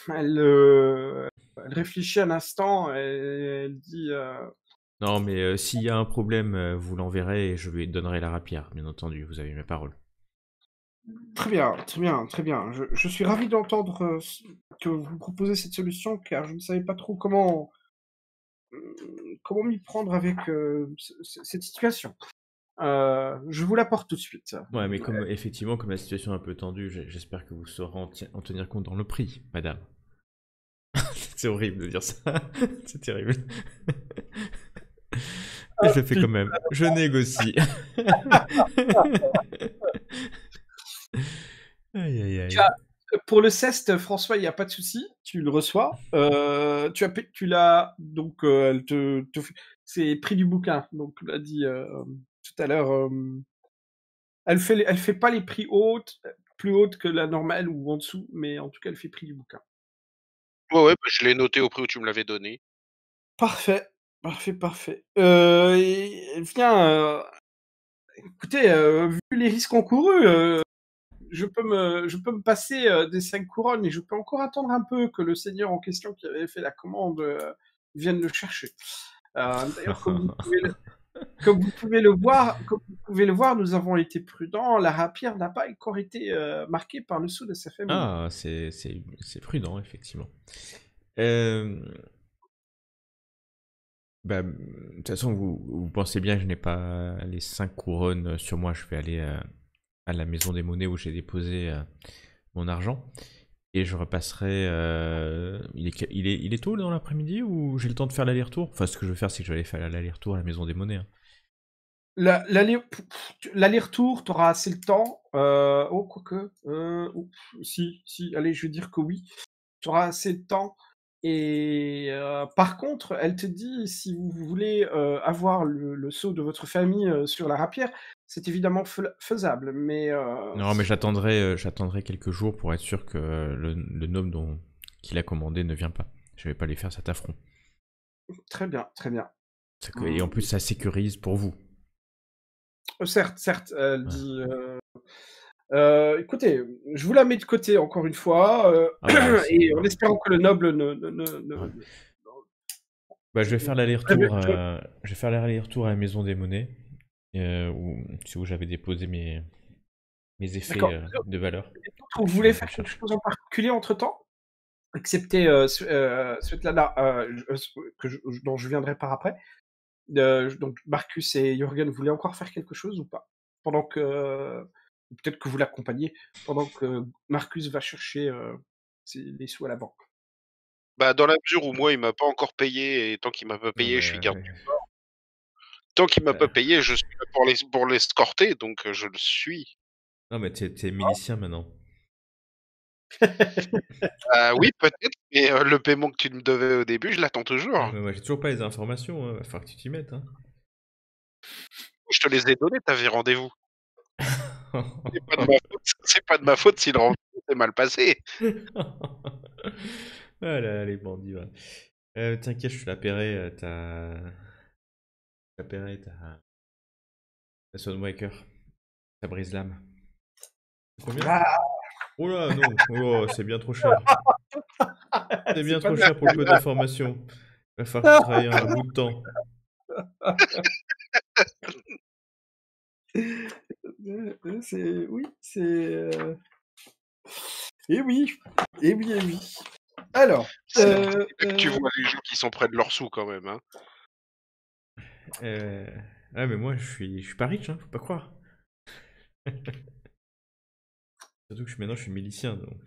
Elle réfléchit un instant et elle dit. Non, mais s'il y a un problème, vous l'enverrez et je lui donnerai la rapière, bien entendu. Vous avez mes paroles. Très bien, très bien, très bien. Je suis ravi d'entendre que vous proposez cette solution car je ne savais pas trop comment m'y prendre avec cette situation. Je vous l'apporte tout de suite. Ouais, mais effectivement, comme la situation est un peu tendue, j'espère que vous saurez en tenir compte dans le prix, madame. C'est horrible de dire ça. C'est terrible. Mais je le fais quand même. Je négocie. Aïe, aïe, aïe. Pour le CEST, François, il n'y a pas de souci. Tu le reçois. Tu l'as. Donc, elle c'est prix du bouquin. Donc, l'a dit tout à l'heure. Elle fait pas les prix plus hautes que la normale ou en dessous, mais en tout cas, elle fait prix du bouquin. Ouais, je l'ai noté au prix où tu me l'avais donné. Parfait. Et elle vient. Écoutez, vu les risques encourus, je peux me passer des 5 couronnes et je peux encore attendre un peu que le seigneur en question qui avait fait la commande vienne le chercher. D'ailleurs, comme vous pouvez le voir, nous avons été prudents. La rapière n'a pas encore été marquée par le sceau de sa famille. Ah, c'est prudent, effectivement. Euh, de toute façon, vous pensez bien que je n'ai pas les 5 couronnes sur moi. Je vais aller à la maison des monnaies où j'ai déposé mon argent. Et je repasserai. Il est tôt dans l'après-midi ou j'ai le temps de faire l'aller-retour? Enfin, ce que je veux faire, c'est que je vais aller faire l'aller-retour à la maison des monnaies, hein. L'aller-retour, tu auras assez le temps. Oh, quoique. Si, allez, je vais dire que oui. Tu auras assez de temps. Et par contre, elle te dit, si vous voulez avoir le sceau de votre famille sur la rapière, c'est évidemment faisable. Mais Non, mais j'attendrai quelques jours pour être sûr que le gnome qu'il a commandé ne vient pas. Je vais pas lui faire cet affront. très bien, très bien. Et en plus, ça sécurise pour vous. Certes, elle Ouais. dit. Écoutez, je vous la mets de côté encore une fois, Ah bah, et en ouais. espérant que le noble Ouais. Bah, je vais faire l'aller-retour. Je vais faire l'aller-retour à la maison des monnaies, c'est où j'avais déposé mes effets D'accord. de valeur. Vous voulez faire quelque chose en particulier entre-temps? Excepté Svetlana, dont je viendrai par après. Donc Marcus et Jürgen voulaient encore faire quelque chose ou pas? Pendant que peut-être que vous l'accompagnez pendant que Marcus va chercher les sous à la banque. Bah, dans la mesure où moi, il m'a pas encore payé, et tant qu'il m'a pas Non, payé, je mais, suis garde du corps. Tant qu'il m'a pas payé, je suis là pour l'escorter, donc je le suis. non, mais t'es milicien maintenant. Oui, peut-être, mais le paiement que tu me devais au début, je l'attends toujours. Ouais, mais moi, j'ai toujours pas les informations. Va falloir que tu t'y mettes, hein. Je te les ai donnés, t'avais rendez-vous. C'est pas de ma faute si le rendez-vous s'est mal passé. Ah là, les bandits, ouais. T'inquiète, je te la paierai, ta Sunwaker. Ta brise-lame. Combien? Ah, Oh là, non. Oh, c'est bien trop cher. C'est bien pas trop bien. cher pour le peu d'informations. Il va falloir que tu travailles un bout de temps. Oui, et oui, et oui, et oui. Alors, C'est là que tu vois les gens qui sont près de leurs sous quand même, hein. Ah, mais moi, je suis pas riche, hein, faut pas croire. Surtout que maintenant, je suis milicien, donc.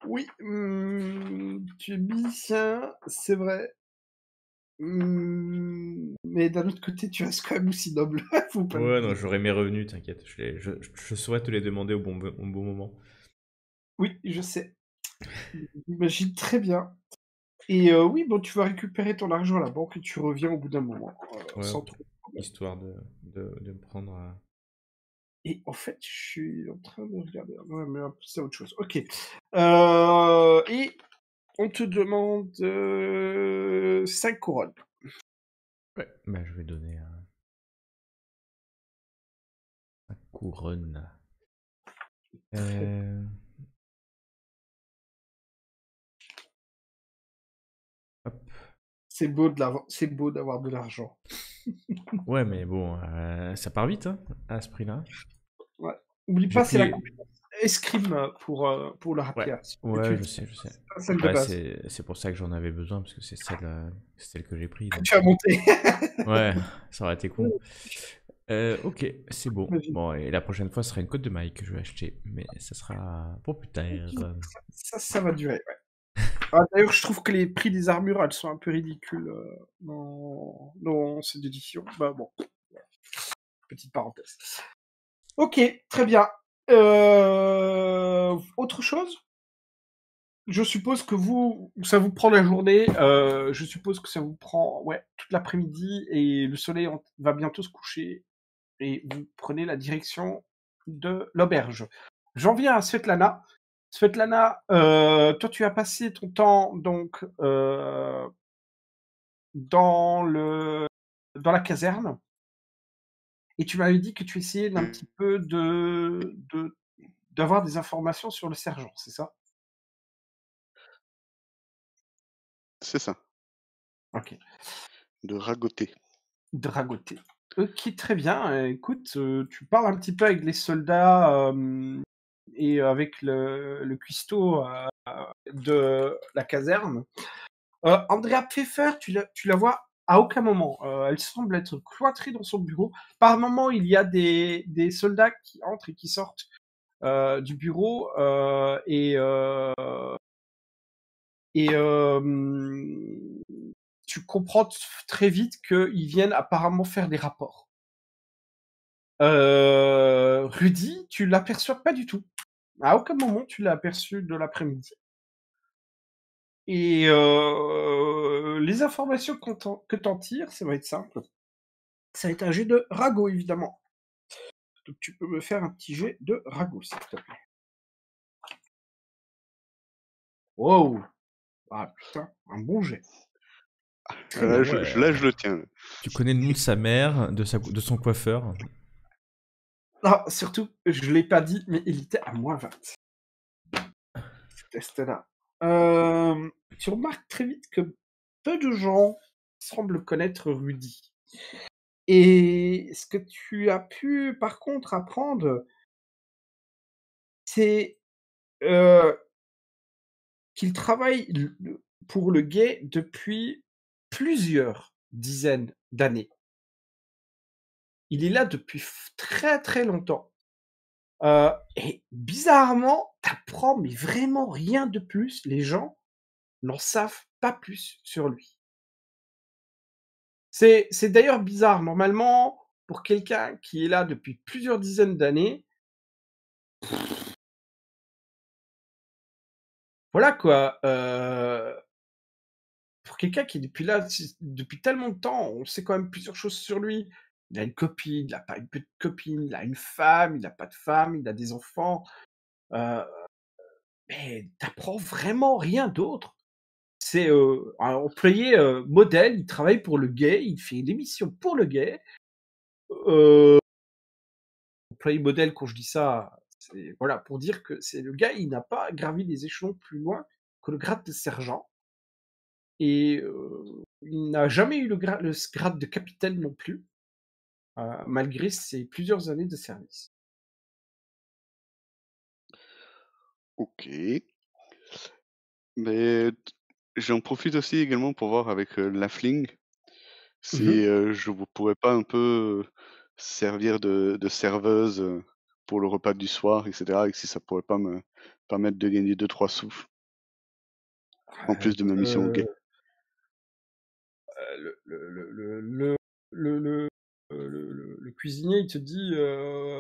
oui, tu es musicien, c'est vrai. Mais d'un autre côté, tu restes quand même aussi noble. Faut pas Ouais, non, l'oublier. j'aurai mes revenus, t'inquiète. Je saurais te les demander au bon moment. Oui, je sais. J'imagine très bien. Et oui, bon, tu vas récupérer ton argent à la banque et tu reviens au bout d'un moment, Ouais, sans trop de problème. histoire de me prendre à... Et en fait, je suis en train de regarder. Ouais, mais c'est autre chose. Ok. Et on te demande 5 couronnes. Ouais, bah, je vais donner un couronne. Hop. C'est beau d'avoir de l'argent. Ouais, mais bon, ça part vite, hein, à ce prix-là. Ouais. Oublie J'ai pas, c'est la pris... compétence escrime pour le Ouais, rapier. ouais, je sais. Celle de Ouais, base c'est pour ça que j'en avais besoin, parce que c'est celle que j'ai pris. que Donc, tu as montée. ouais, ça aurait été con. Ok, c'est bon. Vas-y. Bon, et la prochaine fois, ce sera une côte de maille que je vais acheter, mais ça sera pour plus tard. Ça va durer, ouais. D'ailleurs, je trouve que les prix des armures, elles sont un peu ridicules dans cette édition. Bah bon, petite parenthèse. Ok, très bien. Autre chose? Je suppose que ça vous prend la journée. Je suppose que ça vous prend toute l'après-midi et le soleil va bientôt se coucher et vous prenez la direction de l'auberge. J'en viens à Svetlana. Svetlana, toi tu as passé ton temps donc dans la caserne et tu m'avais dit que tu essayais d'un petit peu d'avoir des informations sur le sergent, c'est ça? C'est ça, Ok. de ragoter. Dragoté. Ok, très bien. Écoute, tu parles un petit peu avec les soldats et avec le cuistot de la caserne. Andrea Pfeffer, tu la vois à aucun moment. Elle semble être cloîtrée dans son bureau. Par moment, il y a des soldats qui entrent et qui sortent du bureau et tu comprends très vite qu'ils viennent apparemment faire des rapports. Rudy, tu l'aperçois pas du tout. À aucun moment tu l'as aperçu de l'après-midi. Et les informations que t'en tires, ça va être simple. Ça va être un jet de ragot, évidemment. Donc tu peux me faire un petit jet de ragot, s'il te plaît. Wow! Ah putain, un bon jet. Très Là, bien. je le tiens. Là. Tu connais le nom de sa mère, de son coiffeur. Non, surtout, je l'ai pas dit, mais il était à moins 20. Ce test-là. Tu remarques très vite que peu de gens semblent connaître Rudy. Et ce que tu as pu, par contre, apprendre, c'est qu'il travaille pour le Guet depuis plusieurs dizaines d'années. Il est là depuis très très longtemps. Et bizarrement, t'apprends mais vraiment rien de plus. Les gens n'en savent pas plus sur lui. C'est d'ailleurs bizarre. Normalement, pour quelqu'un qui est là depuis plusieurs dizaines d'années, voilà quoi. Pour quelqu'un qui est depuis là, depuis tellement de temps, on sait quand même plusieurs choses sur lui. Il a une copine, il n'a pas une petite copine, il a une femme, il n'a pas de femme, il a des enfants. Mais t'apprends vraiment rien d'autre. C'est un employé modèle, il travaille pour le Guet, il fait une émission pour le Guet. Employé modèle, quand je dis ça, c'est voilà, pour dire que c'est le gars, il n'a pas gravi les échelons plus loin que le grade de sergent. Et il n'a jamais eu le grade de capitaine non plus, malgré ses plusieurs années de service. Ok. Mais j'en profite aussi également pour voir avec Lafling si je ne pourrais pas un peu servir de serveuse pour le repas du soir, etc. Et si ça pourrait pas me permettre de gagner 2-3 sous en plus de ma mission au guet. Le cuisinier, il te dit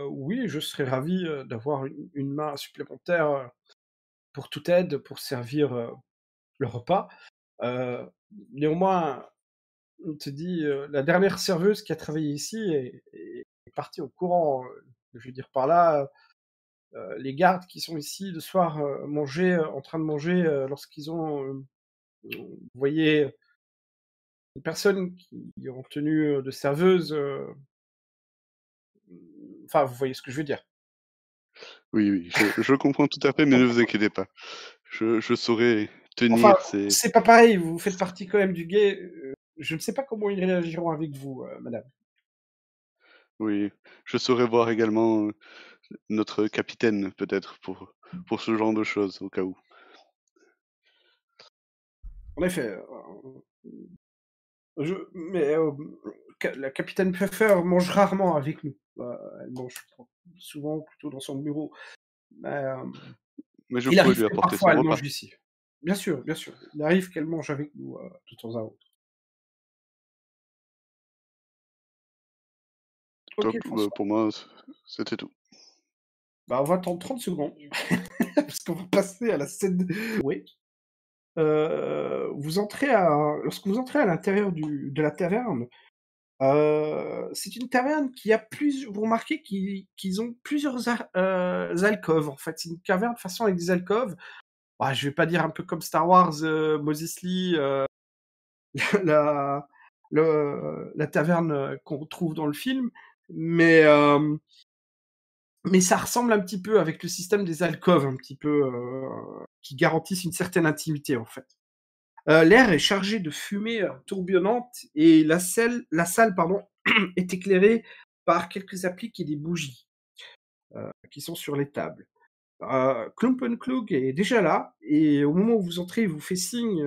oui, je serais ravi d'avoir une main supplémentaire pour toute aide, pour servir le repas. Néanmoins, il te dit la dernière serveuse qui a travaillé ici est partie au courant. Je veux dire par là, les gardes qui sont ici le soir en train de manger lorsqu'ils ont, vous voyez, une personne qui est en tenue de serveuse. Enfin, vous voyez ce que je veux dire. Oui, je comprends tout à fait, mais ne vous inquiétez pas. Je saurai Enfin, tenir ces... c'est pas pareil, vous faites partie quand même du Guet. Je ne sais pas comment ils réagiront avec vous, madame. Oui, je saurai voir également notre capitaine, peut-être, pour ce genre de choses, au cas où. En effet, mais la capitaine Pfeffer mange rarement avec nous. Elle mange souvent plutôt dans son bureau. Mais je Il pourrais arrive lui que apporter parfois son elle repas. mange ici. Bien sûr, bien sûr. Il arrive qu'elle mange avec nous de temps à autre. Top, Ok, François. pour moi, c'était tout. Bah, on va attendre 30 secondes. Parce qu'on va passer à la scène. Oui. Lorsque vous entrez à l'intérieur de la taverne, c'est une taverne qui a vous remarquez qu'ils ont plusieurs alcôves, en fait. C'est une taverne façon avec des alcôves. Bah, je vais pas dire un peu comme Star Wars, Moses Lee, la, la taverne qu'on trouve dans le film, mais ça ressemble un petit peu avec le système des alcôves, un petit peu, qui garantissent une certaine intimité, en fait. L'air est chargé de fumée tourbillonnante et la salle pardon, est éclairée par quelques appliques et des bougies qui sont sur les tables. Klumpenklug est déjà là, et au moment où vous entrez, il vous fait signe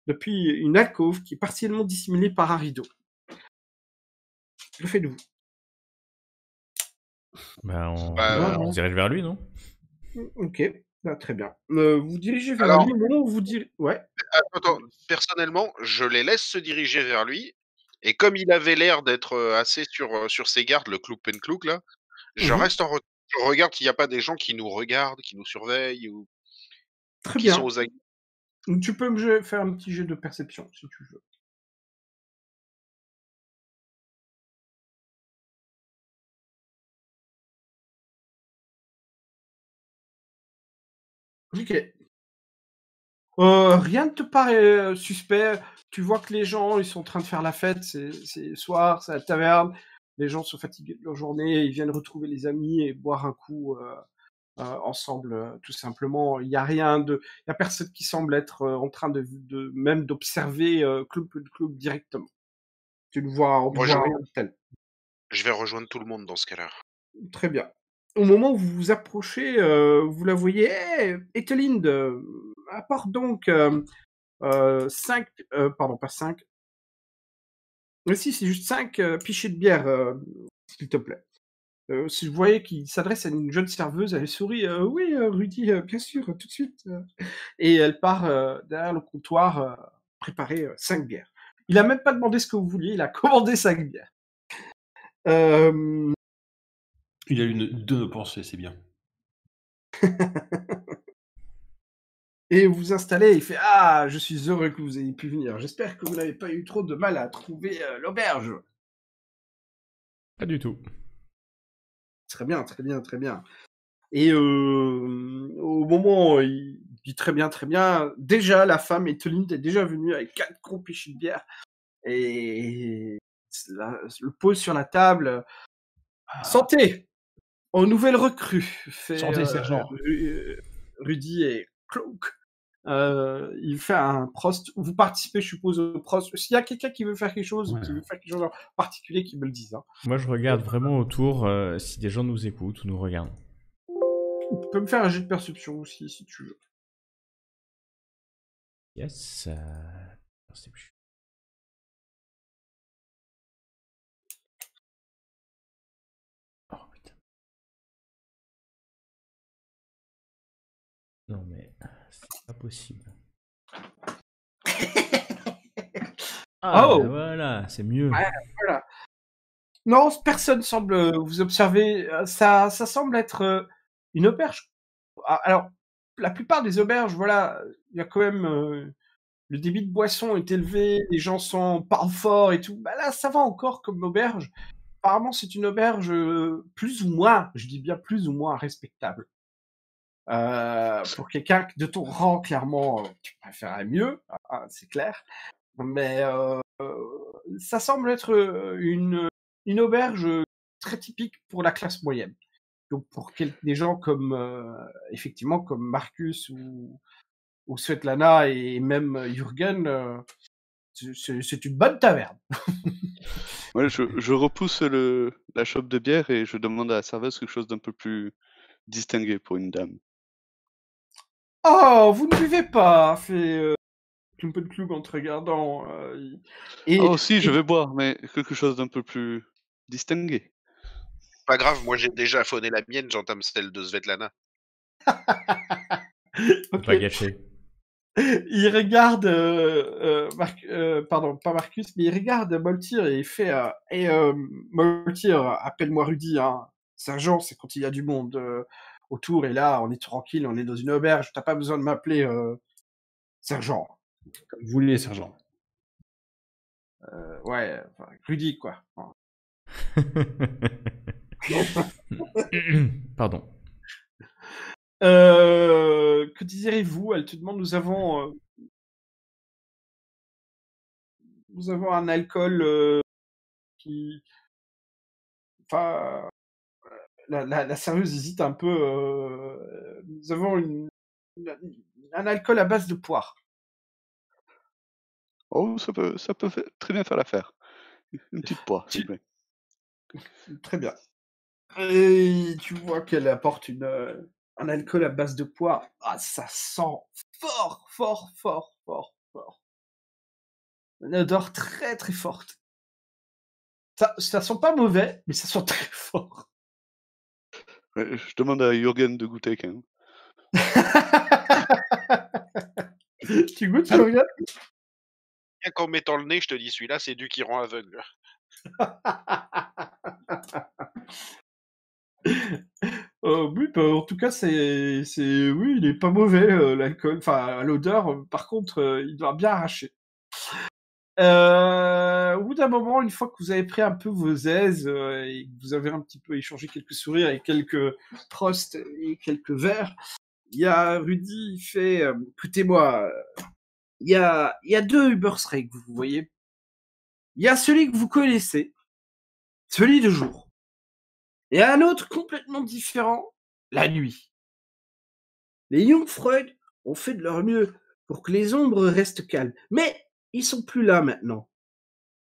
depuis une alcôve qui est partiellement dissimulée par un rideau. Que faites-vous? Bah, Bah, on se dirige vers lui, non? Ok, très bien. Vous dirigez vers alors, lui au moment où vous direz... Ouais. attends, personnellement, je les laisse se diriger vers lui. Et comme il avait l'air d'être assez sur ses gardes, le Klumpenklug, là, je Mhm. reste en retrait. Je regarde s'il n'y a pas des gens qui nous regardent, qui nous surveillent ou Très qui sont bien. aux aguets. Tu peux faire un petit jet de perception, si tu veux. Ok. Rien ne te paraît suspect. Tu vois que les gens, ils sont en train de faire la fête. C'est le soir, c'est la taverne. Les gens sont fatigués de leur journée. Ils viennent retrouver les amis et boire un coup ensemble, tout simplement. Il y a personne qui semble être en train même d'observer Club directement. Tu ne vois Moi, je, rien de tel. je vais rejoindre tout le monde dans ce cas-là. Très bien. Au moment où vous vous approchez, vous la voyez. Hé, Ethelinde, apporte donc 5, pardon, pas 5. Mais si, c'est juste 5 pichets de bière, s'il te plaît. Si vous voyez qu'il s'adresse à une jeune serveuse, elle sourit. Oui, Rudy, bien sûr, tout de suite. Et elle part derrière le comptoir préparer 5 bières. Il a même pas demandé ce que vous vouliez, il a commandé 5 bières. Il a une de nos pensées, c'est bien. Et vous vous installez, il fait Ah, je suis heureux que vous ayez pu venir. J'espère que vous n'avez pas eu trop de mal à trouver l'auberge. Pas du tout. Très bien, très bien, très bien. Et au moment où il dit très bien, déjà la femme Ethelinde est déjà venue avec 4 gros pichets de bière et le pose sur la table. Santé aux nouvelles recrues, fait Santé, sergent. Rudy et Cloak. Il fait un prost. Vous participez, je suppose, au prost. S'il y a quelqu'un qui veut faire quelque chose, Ouais. qui veut faire quelque chose en particulier, qui me le dise. Hein. Moi, je regarde vraiment autour si des gens nous écoutent ou nous regardent. Tu peux me faire un jet de perception aussi, si tu veux. Yes. Perception. Oh putain. Non mais c'est pas possible. Ah Oh bah voilà, c'est mieux. Ouais, voilà. Non, personne semble vous observer. Ça semble être une auberge. Alors, la plupart des auberges, voilà, il y a quand même le débit de boisson est élevé, les gens parlent fort et tout. Bah là, ça va encore comme auberge. Apparemment, c'est une auberge plus ou moins, je dis bien plus ou moins respectable. Pour quelqu'un de ton rang, clairement, tu préférerais mieux, hein, c'est clair. Mais ça semble être une auberge très typique pour la classe moyenne. Donc pour des gens comme effectivement comme Marcus ou Svetlana et même Jürgen, c'est une bonne taverne. Ouais, je repousse la chope de bière et je demande à la serveuse quelque chose d'un peu plus distingué pour une dame. Oh, vous ne buvez pas, fait Klumpenklug en te regardant. Oh si, je vais boire, mais quelque chose d'un peu plus distingué. Pas grave, moi j'ai déjà affonné la mienne, j'entame celle de Svetlana. Faut Ok. pas gâcher. Il regarde, pardon, pas Marcus, mais il regarde Moltir et il fait hey, Moltir, appelle-moi Rudy, hein. Sergent, c'est quand il y a du monde autour, et là, on est tranquille, on est dans une auberge, t'as pas besoin de m'appeler Sergent. Comme vous voulez, sergent. Ouais, enfin, Rudy, quoi. Pardon. Que désirez-vous? Elle te demande, nous avons un alcool qui... Enfin, la serveuse hésite un peu. Nous avons un alcool à base de poire. Oh, ça peut très bien faire l'affaire. Une petite poire, s'il vous plaît. Très bien. Et tu vois qu'elle apporte un alcool à base de poire. Ah, ça sent fort, fort, fort, fort, fort. Une odeur très, très forte. Ça sent pas mauvais, mais ça sent très fort. Ouais, je demande à Jürgen de goûter quand même. Tu goûtes, Jürgen? Rien qu'en mettant le nez, je te dis, celui-là, c'est du qui rend aveugle. Oui, bah, en tout cas, oui, il est pas mauvais, l'alcool. Enfin, l'odeur, par contre, il doit bien arracher. Au bout d'un moment, une fois que vous avez pris un peu vos aises et que vous avez un petit peu échangé quelques sourires et quelques prosts et quelques verres, il y a Rudy, il fait écoutez-moi, il y a 2 Uberstreik, vous voyez. Il y a celui que vous connaissez, celui de jour, et un autre complètement différent, la nuit. Les Jungfreud ont fait de leur mieux pour que les ombres restent calmes, mais ils sont plus là maintenant.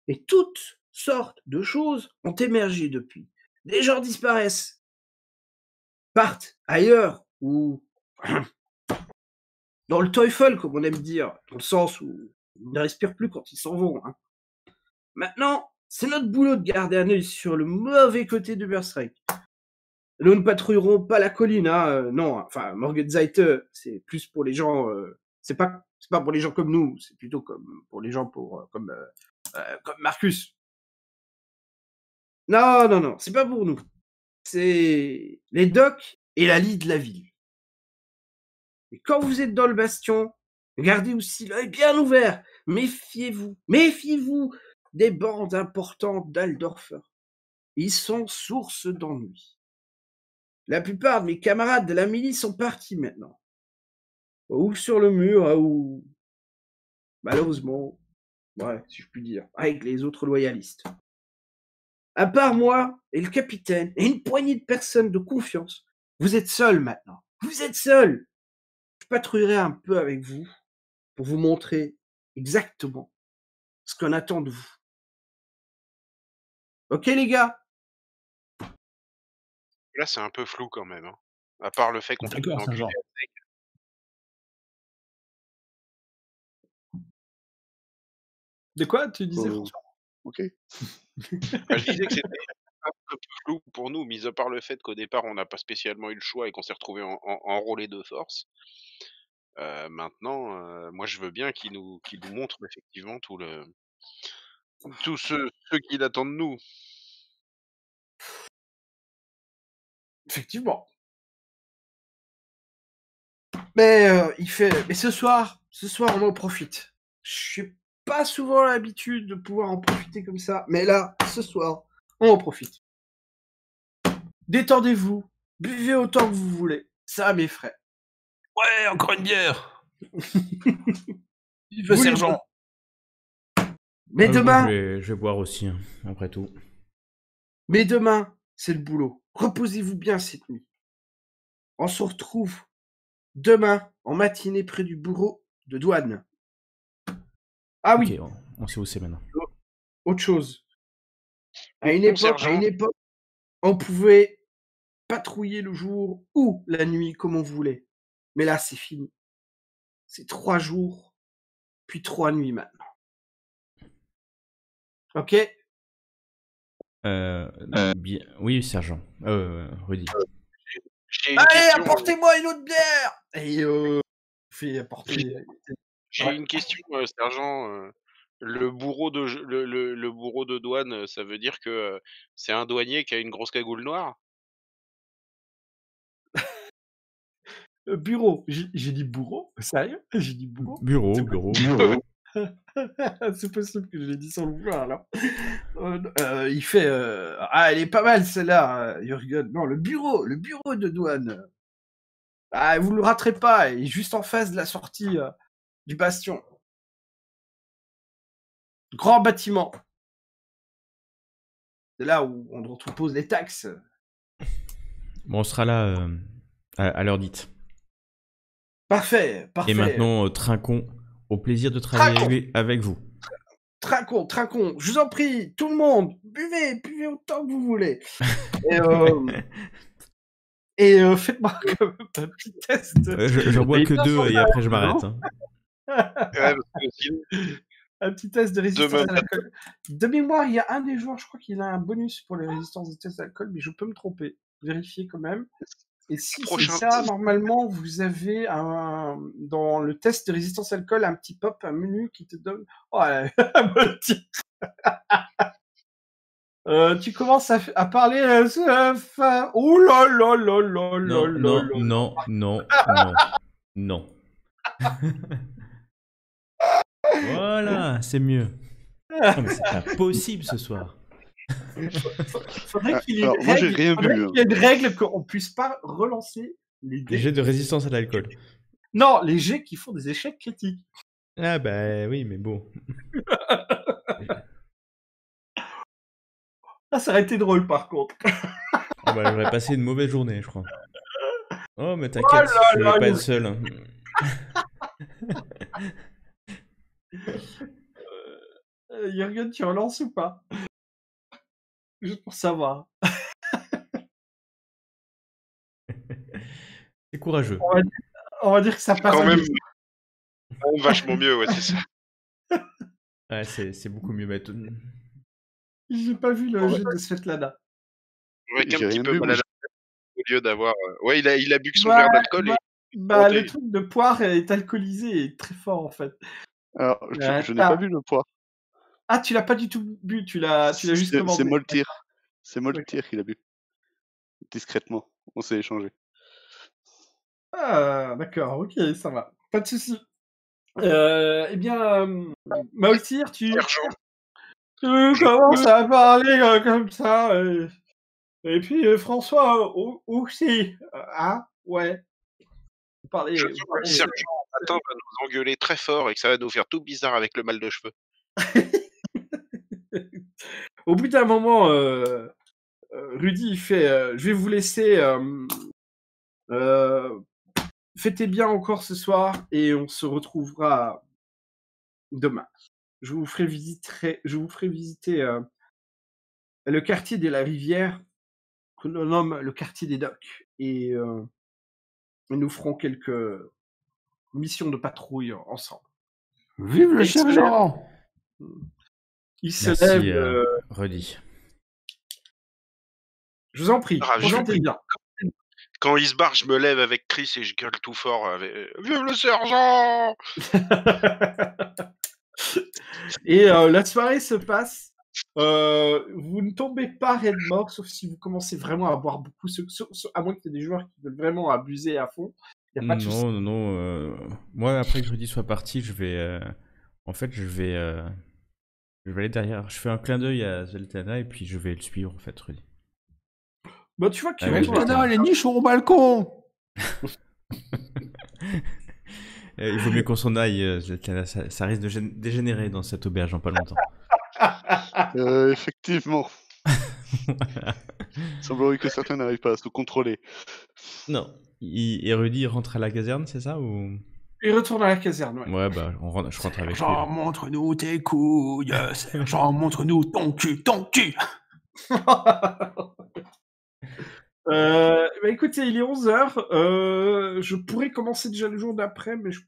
Et toutes sortes de choses ont émergé depuis. Des gens disparaissent, partent ailleurs, ou dans le Teufel, comme on aime dire, dans le sens où ils ne respirent plus quand ils s'en vont. Hein. Maintenant, c'est notre boulot de garder un œil sur le mauvais côté de Berserk. Nous ne patrouillerons pas la colline, hein, non. Enfin, Morgenseite, c'est plus pour les gens. C'est pas pour les gens comme nous. C'est plutôt comme pour les gens comme Marcus. Non, c'est pas pour nous. C'est les docks et la lie de la ville. Et quand vous êtes dans le bastion, gardez aussi l'œil bien ouvert. Méfiez-vous des bandes importantes d'Aldorfer. Ils sont source d'ennui. La plupart de mes camarades de la milice sont partis maintenant. Ou sur le mur, ou malheureusement, ouais, si je puis dire, avec les autres loyalistes. À part moi et le capitaine et une poignée de personnes de confiance, vous êtes seuls maintenant. Vous êtes seuls. Je patrouillerai un peu avec vous pour vous montrer exactement ce qu'on attend de vous. Ok les gars? Là, c'est un peu flou quand même. Hein. À part le fait qu'on peut D'accord, enculer Sergent. avec. De quoi tu disais, François? Ok. Bah, je disais que c'était un peu flou pour nous, mis à part le fait qu'au départ, on n'a pas spécialement eu le choix et qu'on s'est retrouvé enrôlé de force. Maintenant, moi, je veux bien qu'il nous montre effectivement tous ceux qu'il attend de nous. Effectivement. Mais mais ce soir, on en profite. Je n'ai pas souvent l'habitude de pouvoir en profiter comme ça, mais là, ce soir, on en profite. Détendez-vous, buvez autant que vous voulez, ça à mes frais. Ouais, encore une bière. Vive Sergent. Mais demain, je vais boire aussi, hein, après tout. Mais demain, c'est le boulot. Reposez-vous bien cette nuit. On se retrouve demain en matinée près du bureau de douane. Ah oui, Ok, on sait où c'est maintenant. autre chose. À Bon, une époque, sergent. on pouvait patrouiller le jour ou la nuit comme on voulait. Mais là, c'est fini. C'est 3 jours, puis 3 nuits maintenant. Ok? Bien... Oui, sergent. Rudy. J'ai une Allez, question. apportez-moi une autre bière! Et fait apporter. J'ai Ouais. une question, sergent. Le bourreau de douane, ça veut dire que c'est un douanier qui a une grosse cagoule noire? Bureau. J'ai dit bourreau? Sérieux? J'ai dit bourreau? Bureau. C'est possible que je l'ai dit sans le vouloir, alors. Il fait... Ah, elle est pas mal, celle-là, Jürgen. Non, le bureau de douane. Ah, vous le raterez pas, il est juste en face de la sortie du bastion. Grand bâtiment. C'est là où on pose les taxes. Bon, on sera là à l'heure dite. Parfait. Et maintenant, trinquons. Au plaisir de travailler avec vous. Trinquons. Je vous en prie, tout le monde, buvez autant que vous voulez. Et Et faites-moi quand même un petit test. J'en bois que 2 et après je non m'arrête. Hein. Ouais, parce que sinon, Un petit test de résistance me- à l'alcool. De mémoire, il y a un des joueurs, je crois qu'il a un bonus pour les résistances de test d'alcool, mais je peux me tromper. Vérifiez quand même. Et si c'est prochain. ça, normalement, vous avez dans le test de résistance à l'alcool un petit pop, un menu qui te donne. Oh, tu commences à parler. Oh là là là là là Non, là non, là. non, non, non, non. Voilà, c'est mieux. Non, mais c'est pas possible ce soir. Faudrait qu'il y ait Alors, une moi, j'ai règle, rien faudrait vu. qu'il y ait une règle qu'on puisse pas relancer les Les dés. jets de résistance à l'alcool. Non, les jets qui font des échecs critiques. Ah bah oui, mais bon. Ah, ça aurait été drôle par contre. Ah bah j'aurais passé une mauvaise journée, je crois. Oh mais Oh t'inquiète, là je là, vais pas le- être seul. Hein. Jürgen, tu relances ou pas? Juste pour savoir. C'est courageux. On va dire que ça passe Quand même, mieux. vachement mieux, ouais, c'est ça. Ouais, c'est beaucoup mieux. Mais J'ai pas vu le Ouais. jeu de Svetlana. Avec un J'ai petit rien peu vu, mal moi, à la tête, au lieu d'avoir. Ouais, il a bu que son Bah, verre d'alcool et. Bah, Monté. le truc de poire est alcoolisé et très fort en fait. Alors, je n'ai t'as- pas vu le poids. Ah, tu l'as pas du tout bu, tu l'as juste C'est commandé. Moltir. C'est Moltir qu'il a bu. Discrètement. On s'est échangé. Ah, d'accord, ok, ça va. Pas de souci. Eh bien, Maultir, tu commences à parler comme ça. Et puis François aussi. Ah, ouais. Vous parlez. Je vous sens que le parlez- sergent matin va nous engueuler très fort et que ça va nous faire tout bizarre avec le mal de cheveux. Au bout d'un moment, Rudy il fait je vais vous laisser. Fêtez bien encore ce soir et on se retrouvera demain. Je vous ferai visiter le quartier de la rivière que l'on nomme le quartier des docks et nous ferons quelques missions de patrouille ensemble. Vive le Et il se sergent! Il se merci, lève. Rudy. Je vous en prie, Ravi. profitez bien. Quand il se barre, je me lève avec Chris et je gueule tout fort avec Vive le sergent! Et la soirée se passe. Vous ne tombez pas raide mort, sauf si vous commencez vraiment à boire beaucoup, à moins qu'il y ait des joueurs qui veulent vraiment abuser à fond. Y a pas de souci. Non. Moi, après que Rudy soit parti, je vais. En fait, je vais aller derrière. Je fais un clin d'œil à Zeltana et puis je vais le suivre, en fait, Rudy. Bah, tu vois que tu Ah oui, retournes à- Zeltana, les niches au balcon! Il vaut mieux qu'on s'en aille, Zeltana. Ça risque de dégénérer dans cette auberge en pas longtemps. Effectivement. Il semblerait que certains n'arrivent pas à se contrôler. Non. Et Rudy rentre à la caserne, c'est ça ou... Il retourne à la caserne, ouais. Ouais, bah, je rentre avec lui. Sergent, montre-nous tes couilles! Sergent, montre-nous ton cul, ton cul! Bah, écoutez, il est 11h. Je pourrais commencer déjà le jour d'après, mais je